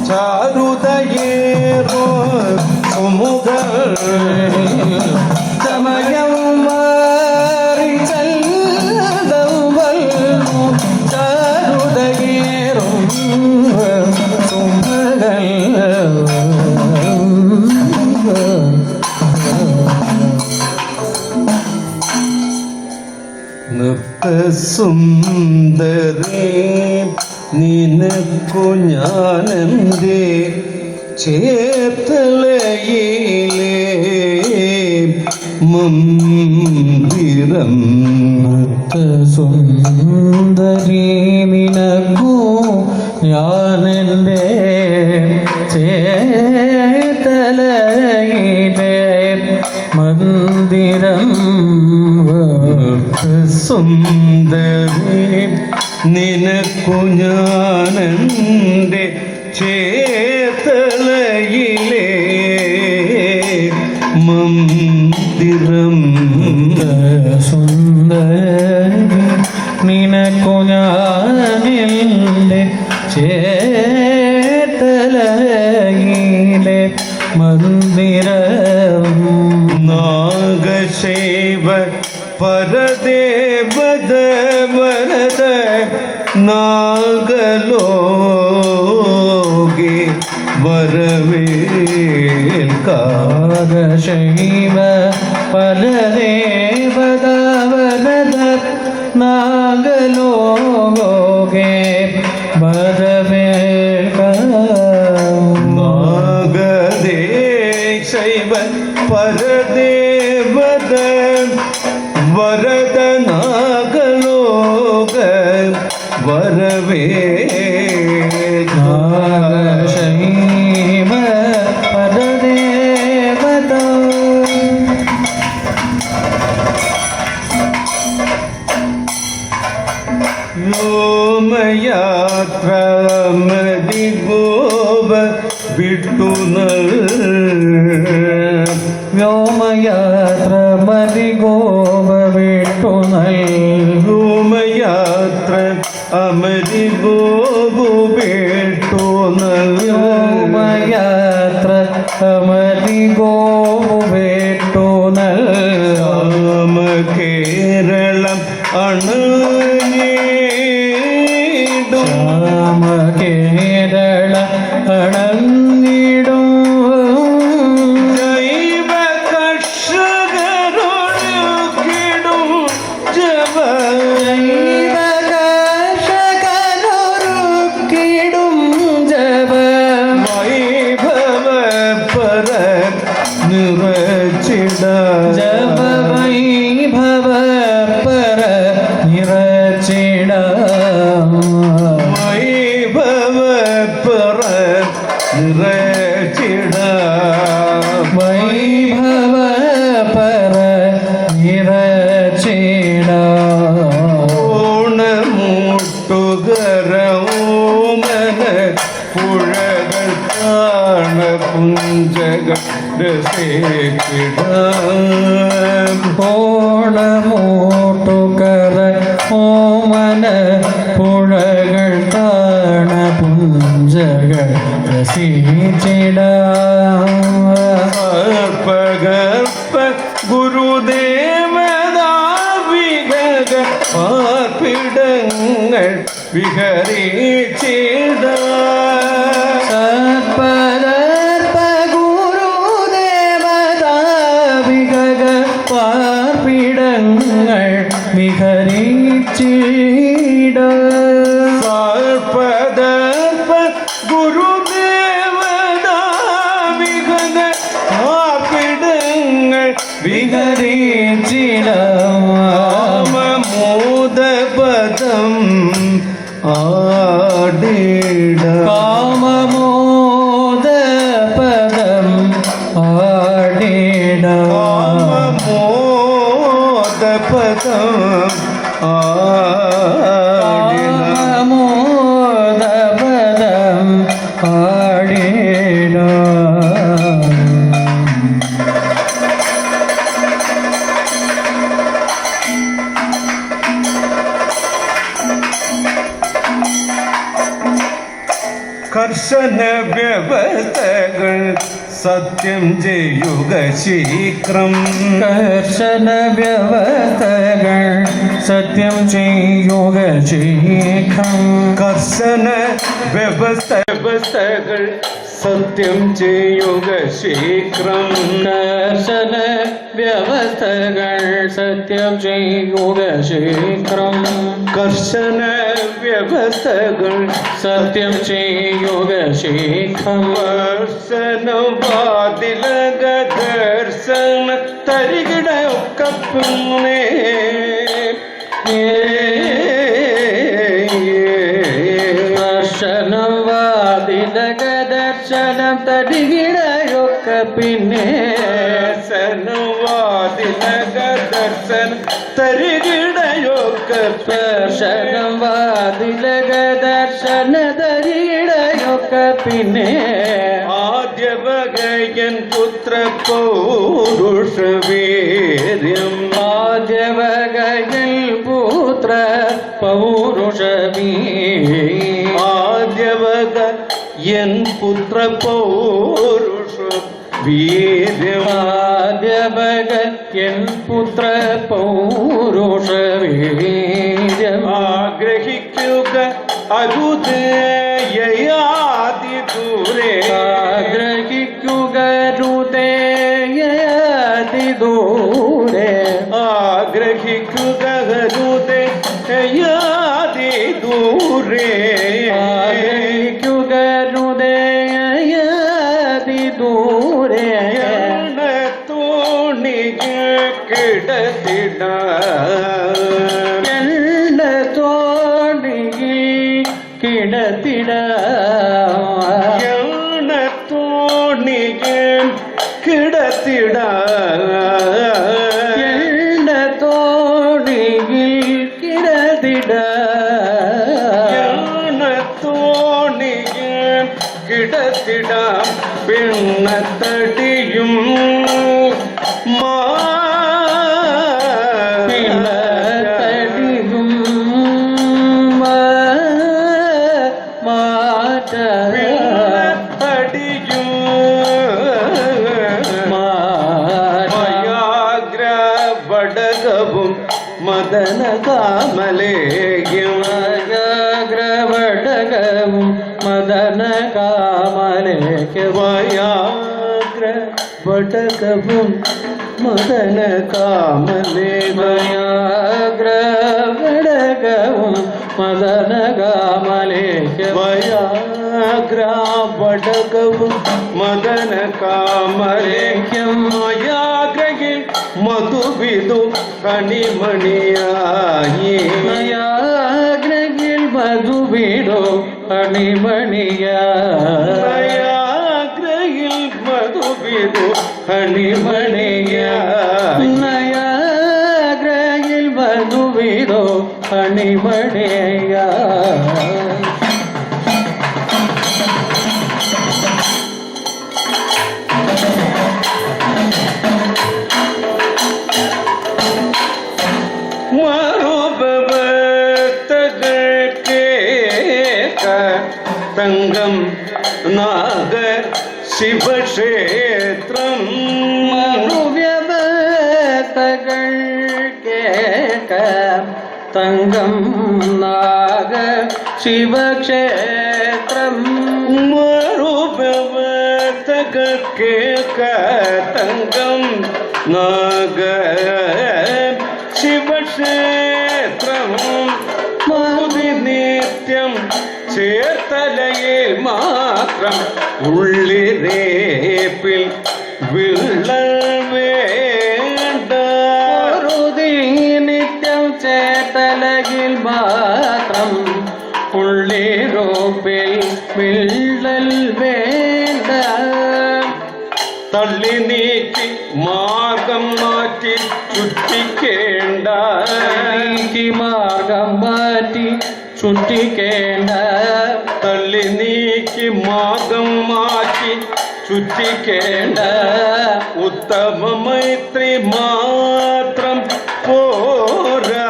ചാരുതയേറോ സുമുഖൾ സമയം മാറി ചൽദവൽ ചാരുതകേറും സുന്ദരേ നിനക്കു ഞാനെന്തേ ചേർത്തലയിലേ മന്ദിരം സുന്ദരി നിനക്കു ഞാനെൻ്റെ ചേതലയിലെ മന്ദിരം സുന്ദരേ നിനക്കു ഞാനെൻ്റെ ചേതലയിലേ മന്ദിരം സുന്ദരി നിനക്കു ഞാനെൻ്റെ ചേതലയിലെ മന്ദിരം നാഗശൈവ പരദേവത വരദ നാഗലോകെ വരവേൽക്കാകശൈവ പരദേവതവരദ നാഗലോകെ വരവേൽക്ക നാഗദേശൈവ പരദേവത വരദ നാഗലോക നാഗശൈവ പരദേവത വ്യോമയാത്ര മതിഗോപ വിട്ടുന വ്യോമയാത്ര മതിഗോപ വിട്ടുനൽ വ്യോമയാത്ര അമരി ഗോപു വിട്ടുനൽ വ്യോമയാത്ര മതിഗോപ വിട്ടുനൽ രാമ കേരളം അണഞ്ഞിടും രാമ കേരള അണഞ്ഞിടും ജൈവ കർഷകരൊഴുകിടും ജവ ജൈവ കർഷകരൊരുക്കിടും ജപ വൈഭവ പര നിറച്ചിട ജപ വൈഭവ പര നിറച്ചിട വൈഭവ പര നിറച്ചിട വൈഭവ പര നിറച്ചിട ഓണമൂട്ടുകരോമന പുഴകൾ കാണ പുഞ്ചകൾ രസിച്ചിട ഓണമൂട്ടുകര ഓമന പുഴകൾ കാണ പുഞ്ചകൾ രസിച്ചിട പകർപ്പ ഗുരുദേവതാവിക പാർപ്പിടങ്ങൾ വിഹരിച്ചിട സത്പദർപ്പ ഗുരുദേവതാവിക പാർപ്പിടങ്ങൾ വിഹരിച്ചിട സർപ്പദർപ്പ ഗുരുദേവതാവിക പാർപ്പിടങ്ങൾ വിഹരിച്ചിട മോദപദം ആടിട കാമമോദ പദം ആടിട മോദപദം ആടിട കാമമോദ പദം ആടിട കർശന വ്യവസ്ഥകൾ സത്യം ചെയ്യുക ശീഘ്രം കർശന വ്യവസ്ഥകൾ സത്യം ചെയ്യുക ശീഘ്രം കർശന വ്യവസ്ഥകൾ സത്യം ചെയ്യുക ശീഘ്രം കർശന വ്യവസ്ഥകൾ സത്യം ചെയ്യുക ശീഘ്രം കർശന വ്യവസ്ഥകൾ സത്യം ചെയ്യുക ശീഘ്രം ദർശനവാതിലക ദർശന തരികിടയൊക്കപ്പുന്നേ ദർശനം വാതിലക ദർശനം തടികിടയൊക്ക പിന്നെ ദർശനവാതിലക ദർശന തരികിടയൊക്ക ദർശനം വാതിലക ദർശന തടികിടയൊക്ക പിന്നെ ആദ്യ വകയൻ പുത്ര പൗരുഷ വീര്യം ആദ്യവകയിൽ പുത്ര പൗരുഷവീ ആദ്യ വക എൻ പുത്ര പൗരുഷ വീര്യം ആദ്യവകയിൽ പുത്ര പൗരുഷവീര്യം ആഗ്രഹിക്കുക അരുതേയാതി ദൂരെ ആഗ്രഹിക്കുക ഹൃദയതി ദൂരെ ആഗ്രഹിക്കുക ഹൃദയാതി ദൂരെ ആഗ്രഹിക്കുക ഹൃദയതി ദൂരെ തോണിക്ക് കിടത്തിട എണ്ണ തോണിയിൽ കിടത്തിട തോണിക്ക് കിടത്തിട എണ്ണ തോണിയിൽ കിടത്തിട തോണിക്ക് കിടത്തിടാം പിണ്ണത്തടിയും പിള്ളത്തടിയും മാറ്റ തടിയും മായാഗ്ര വടകവും മദന കാമലേയും ഗ്രവടകവും മദന കാമലേക്ക് വയാഗ്ര വടകവും മദന ഗ്രവടകവും മദന കാമലേക്ക് വയാഗ്ര വടകവും മദന കാമലേഖ്യം വയാഗ്രഹിൽ മധുവിധു കണിമണിയായി നയാഗ്രയിൽ മധുവിടോ അണിമണിയ വയാഗ്രഹിൽ മധുവിധു കണിമണിയായി നയാഗ്രയിൽ മധുവിടോ അണിമണിയ തങ്കം നാഗർ ശിവക്ഷേത്രം മറുവ്യവസ്ഥകൾ കേൾക്ക തങ്കം നാഗ ശിവക്ഷേത്രം മറുപവർത്തകൾ കേൾക്ക തങ്കം നാഗ ശിവക്ഷേത്രം മോദി നിത്യം ചേർത്തലയിൽ മാത്രം ഉള്ളിരേപ്പിൽ വിള്ളൽ വേണ്ട നിത്യം ചേതലകിൽ മാത്രം ഉള്ളിരോപ്പിൽ വിള്ളൽ വേണ്ട തള്ളി നീക്കി മാർഗം മാറ്റി ചുറ്റിക്കേണ്ട മാർഗം മാറ്റി ചുറ്റിക്കേണ്ട തള്ളി നീക്കി മാർഗം മാറ്റി ചുറ്റിക്കേണ്ട ഉത്തമ മൈത്രി മാത്രം പോരാ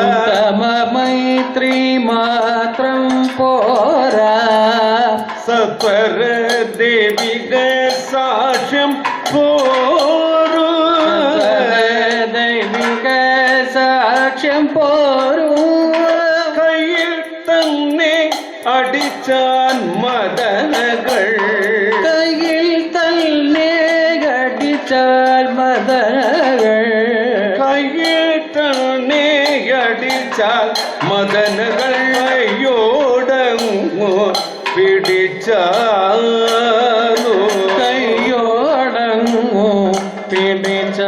ഉത്തമ മൈത്രി മാത്രം പോരാ സത് തത്പരദേവിക സാക്ഷ്യം പോരു ദൈവിക സാക്ഷ്യം പോരൂ കയ്യിൽ തന്നെ അടിച്ചാൻ മദനകൾ കയ്യിൽ തന്നെ അടിച്ചാൽ മദനകൾ കയ്യിൽ തന്നെ അടിച്ചാൽ മദനകൾ കയ്യോടങ്ങു പിടിച്ചാലോ കയ്യോടങ്ങു പിടിച്ചാലോ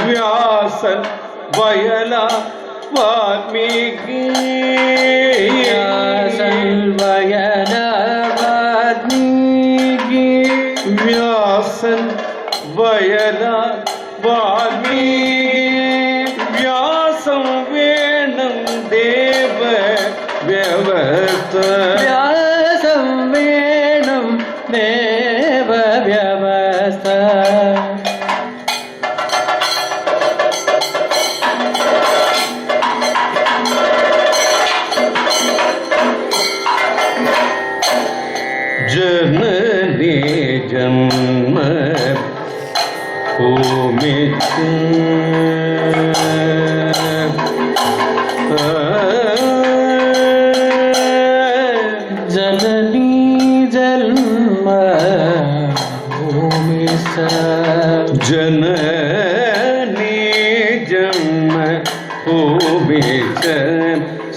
വ്യാസൻ വയല വാൽമീകി വയന വാൽമീകി വ്യാസൻ വയല വാൽമീകി വ്യാസം വേണം ദേവ വ്യവസ്ഥ വ്യാസം വേണം ദേവ വ്യവസ്ഥ जननी जन्म भूमि जननी जन्म भूमि जननी जन्म भूमि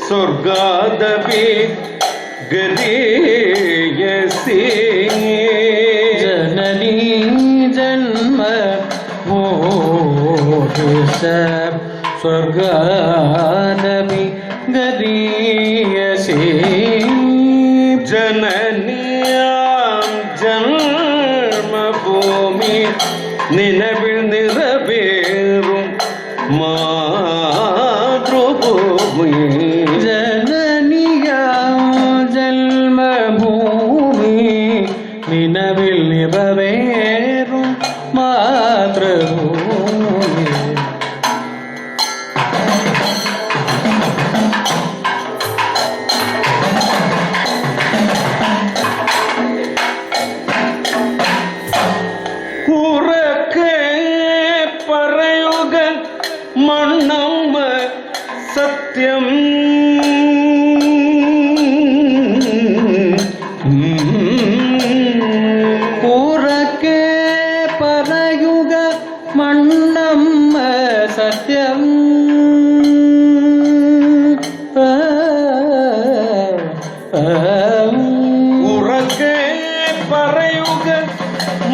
स्वर्गादपि गरीयसी जननी जन्म भूमि स्वर्गादपि गरीयसी जननियाം ജന്മഭൂമി നിലവിൽ നിറവേറും മാതൃഭൂമി जननिया जन्मभूमि निनविल निरवेरुं मातृभूमि ഉറക്കെ പറയുക മണ്ണമ്മ സത്യം ഉറക്കെ പറയുക മണ്ണമ്മ സത്യം ഉറക്കെ പറയുക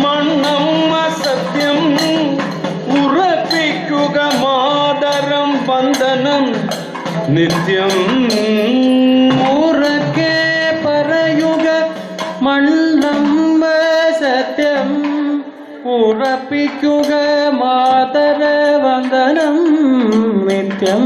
മണ്ണമ്മ സത്യം ഉറപ്പിക്കുക മാതരം ബന്ധനം നിത്യം ഉറക്കെ പറയുക മണ്ണമ്മ സത്യം ഉറപ്പിക്കുക മാതരവന്ദനം നിത്യം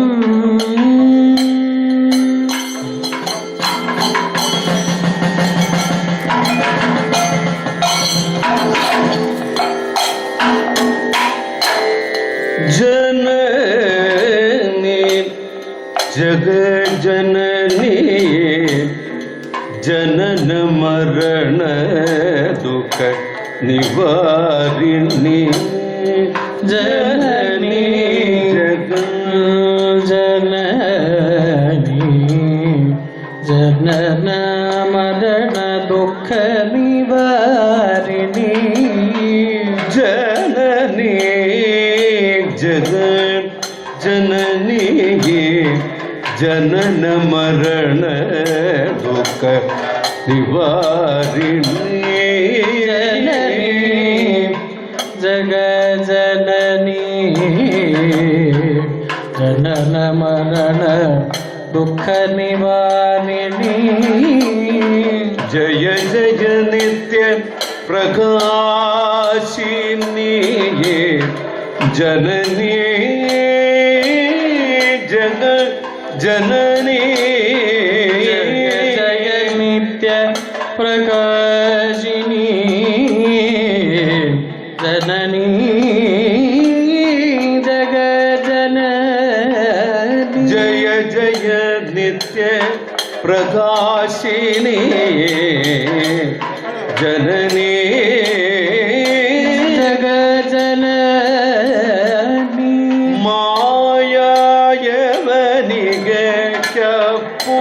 जननी जगजननी जनन मरण दुख निवारिणी जननी जग जननी जनन मरण दुःख निवारिणी जननी जग जननी जनन मरण दुख निवारिणी जननी जग जननी जनन मरण दुःख निवारिणी जय जय नित्य प्रकाशिनी जननी जग जननी जय नित्य प्रकाशिनी जननी जग जननी जय जय नित्य प्रकाशिनी ജനനീ ജഗജനനി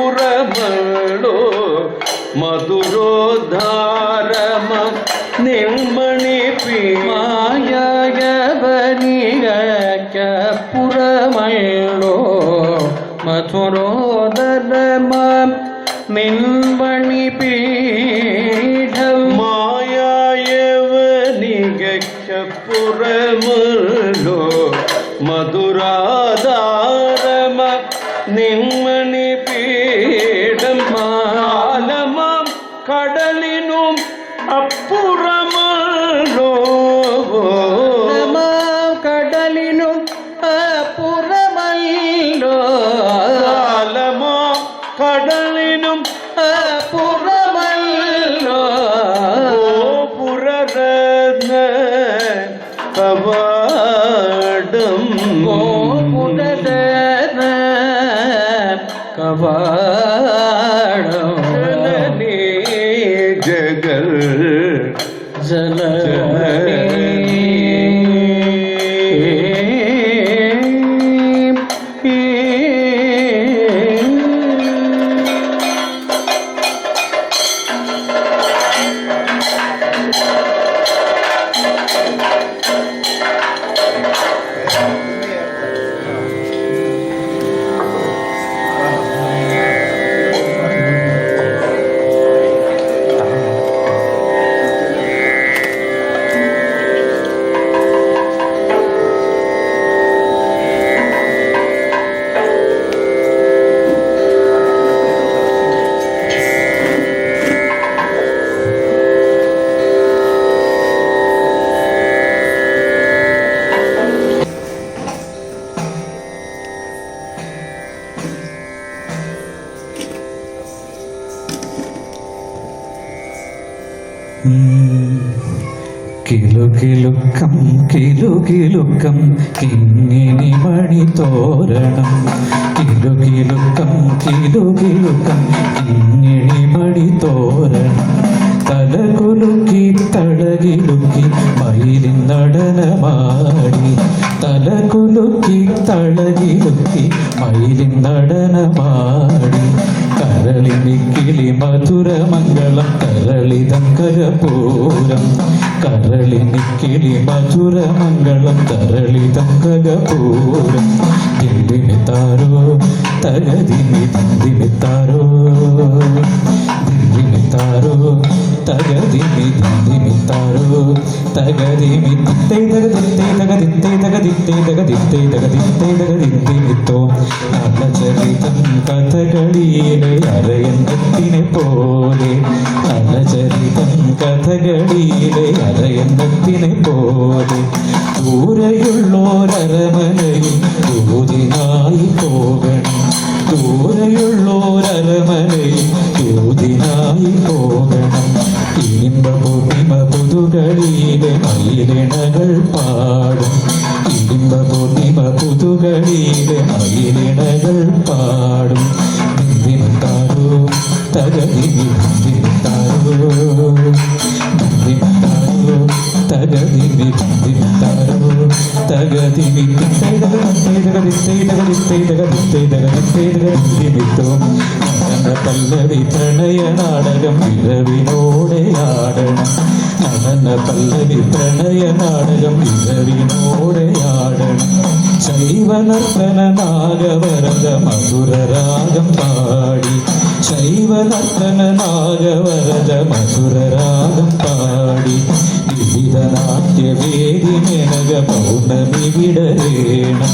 മായായവനികപ്പുറമളോ മധുരോദ്ധാരമ നിന്മണി മായവനികപ്പുറമല്ലോ മധുരോദരമ നിൻവണി പീഠം മായായവനികപ്പുറമളോ മധുരാധാരമ നിന്മണി പീഠം മാലമാം കടലിനും അപ്പുറമല്ലോ കടലിനും അപ്പുറമല്ലോ കാലമോ കടലിനും അപ്പുറമല്ലോ ഗോപുരരത്ന കവാടം ഗോപുരരത്ന കവാടം ജനനീ ജഗൽ കിലുകിലുക്കം കിലുകിലുക്കം കിങ്ങിണി മണി തോരണം കിലുകിലുക്കം കിലുകിലുക്കം കിങ്ങിണി മണി തോരണം തലകുലുക്കി തളകിലുക്കി മയിലിൻ നടനമാടി തലകുലുക്കി തളകിലുക്കി മയിലിൻ നടനമാടി കരളിനിക്കിളി മധുരമംഗളം കരളിതം കരപൂരം കരളിനിക്കിളി മധുരമംഗളം കരളിതം കരപൂരം ദില്ലിമിത്താരോ തകതിമി ദിന്ദിമിത്താരോ ദില്ലിമിത്താരോ തകതിമി ദിന്ദിമിത്താരോ തകതിമി ദിത്തേ തകദിത്തേ തകദിത്തേ തകദിത്തേ തകദിത്തേ തകദിത്തേ തകദിത്തിമിത്തോ നല്ല ചരിതം കഥകളിയിലെ അരയന്നത്തിനെ പോലെ നല്ല ചരിതം കഥകളിയിലെ അരയന്നത്തിനെ പോലെ ദൂരെയുള്ളോരരമനയിൽ ദൂതിനായി പോകണം ദൂരെയുള്ളോരരമനയിൽ ദൂതിനായി പോകണം ഇനിമ്പ പൊടിമ പുതുകളിയിലെ മയിലിണകൾ പാടും ഇടിമ്പ പൊടിമ പുതുകളിയിലെ മയിലിണകൾ പാടും ബിന്ദിമിത്താരോ തകതിമി ബിന്ദിമിത്താരോ ബിന്ദിമിത്താരോ തകതിമി ബിന്ദിമിത്താരോ തകതിമി ബിന്ദിമിത്തോ പല്ലവി പ്രണയ നാടകം ഇരവിനോടെ ആടണം നടന പല്ലവി പ്രണയ നാടകം ഇരവിനോടെ ആടണം ശൈവനർത്തന നാഗവരദ മധുരരാഗം പാടി ശൈവനർത്തന നാഗവരദ മധുരരാഗം പാടി വിവിധ നാട്യവേദി മെനക പൗർണമി വിടരേണം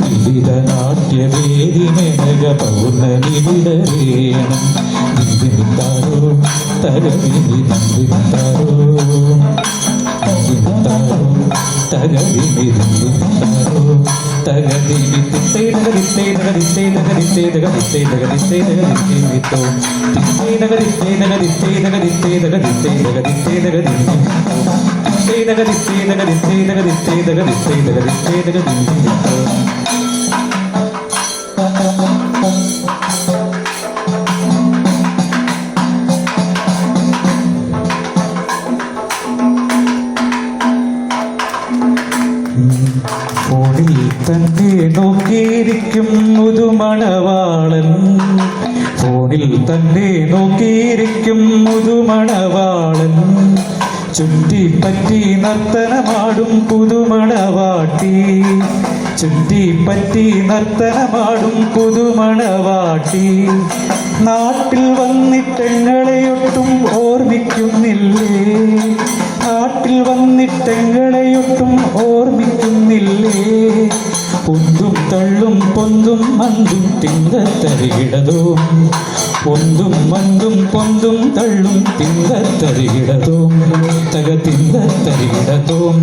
വിവിധ നാട്യവേദി മെനക പൗർണമി വിടരേണം ദിന്ദിമിത്താരോ തകതിമി ദിന്ദിമിത്താരോ ദിന്ദിമിത്താരോ തകതിമി ദിന്ദിമിത്താരോ തകതിമി തിത്തേ തകദിത്തേ തകദിത്തേ തകദിത്തേ തകദിത്തേ തകദിത്തേ തകദിത്തിമിത്തോ തിത്തേ തകദിത്തേ തകദിത്തേ തകദിത്തേ തകദിത്തേ തകദിത്തേ തകദിത്തിമിത്തോ തിത്തേ തകദിത്തേ തകദിത്തേ തകദിത്തേ തകദിത്തേ തകദിത്തേ തകദിത്തിമിത്തോ തന്നെ നോക്കിയിരിക്കും മുതുമണവാളൻ, ഫോണിൽ തന്നെ നോക്കിയിരിക്കും മുതുമണവാളൻ, ചുറ്റിപ്പറ്റി നർത്തനമാടും പുതുമണവാട്ടി, ചുറ്റിപ്പറ്റി നർത്തനമാടും പുതുമണവാട്ടി. നാട്ടിൽ വന്നിട്ടെങ്ങളെയൊട്ടും ഓർമ്മിക്കുന്നില്ലേ, നാട്ടിൽ വന്നിട്ടെങ്ങളെയൊട്ടും ഓർമ്മിക്കുന്നില്ലേ. പൊന്തും തള്ളും പൊന്തും മന്തും തിങ്കത്തരികിടതും, പൊന്തും മന്തും പൊന്തും തള്ളും തിങ്കത്തരികിടതും, തക തിങ്കത്തരികിടതും,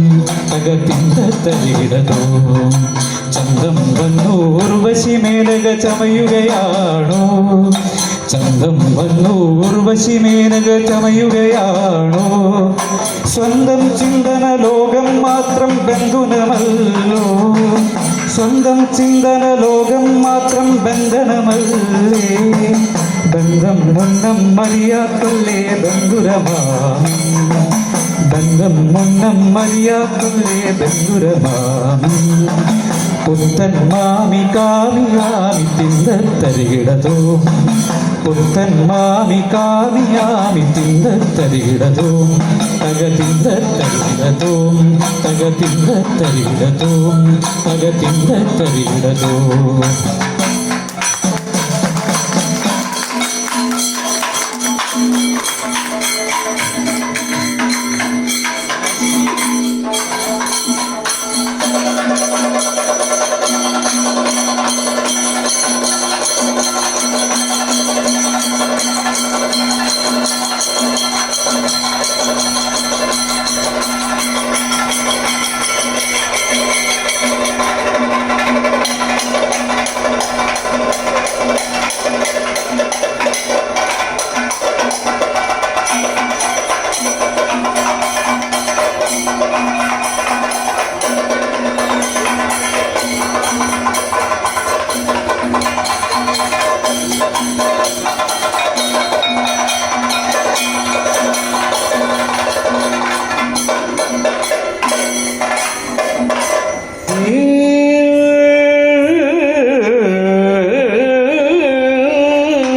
തക തിങ്കത്തരികിടതും. ചന്തം വന്നു ഉർവശി മേനക ചമയുകയാണോ, ചന്തം വന്നു ഉർവശി മേനക ചമയുകയാണോ. സ്വന്തം ചിന്തന ലോകം മാത്രം ബന്ധുനമല്ലോ, സ്വന്തം ചിന്തന ലോകം മാത്രം ബന്ധനമല്ലേ. ബന്ധം മുന്നം മതിയാക്കല്ലേ ബന്ധുരമാമി, ബന്ധം മുന്നം മതിയാക്കല്ലേ ബന്ധുരമാമി. പുത്തൻ മാമി കാമിയാമി തിന്തത്തരികിടതോ, പുത്തൻ മാമി കാമിയാമി തിന്തത്തരികിടതോ, തക തിന്തത്തരികിടതോ, തക തിന്തത്തരികിടതോ, തക തിന്തത്തരികിടതോ.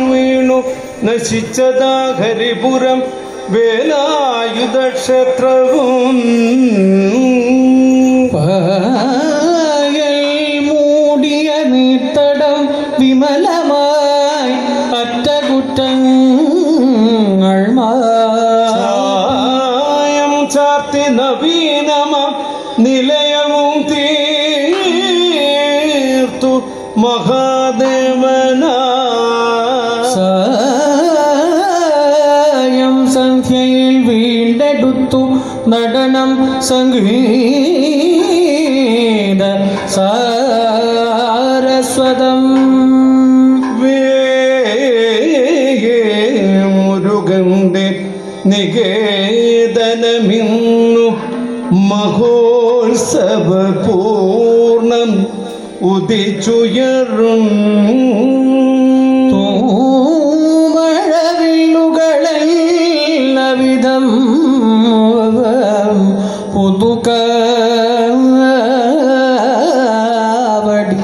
വീണു നശിച്ചതാ ഹരിപുരം വേലായുധ ക്ഷേത്രവും, പായൽ മൂടിയ നീർത്തടം വിമലമായി അറ്റകുറ്റങ്ങൾ ചായം ചാർത്തി നവീനമ നിലയവും തീർത്തു മഹാദേവന. സായം സന്ധ്യയിൽ വീണ്ടെടുത്തു നടനം സംഗീത സാരസ്വതം. മുരുകന്റെ നികേതനമിന്നു മഹോത്സവ പൂർണ്ണം ഉദിച്ചുയരും. തൂമഴവില്ലുകളെല്ലവിധം പുതുക്കാവടി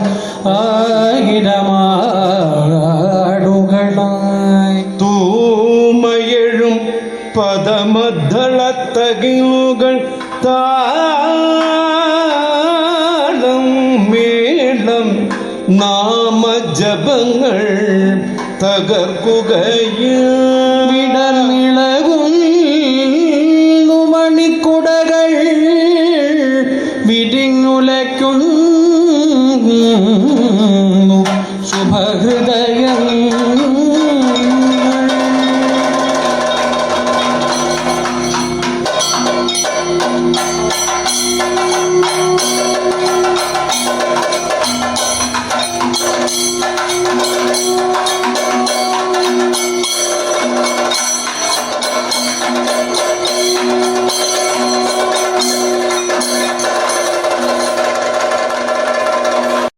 ആയിരമാടുകളായി. തൂമയെഴും പദമദ്ദളത്തകിലുകൾ താളം മേളം നാമജപങ്ങൾ തകർക്കുകയ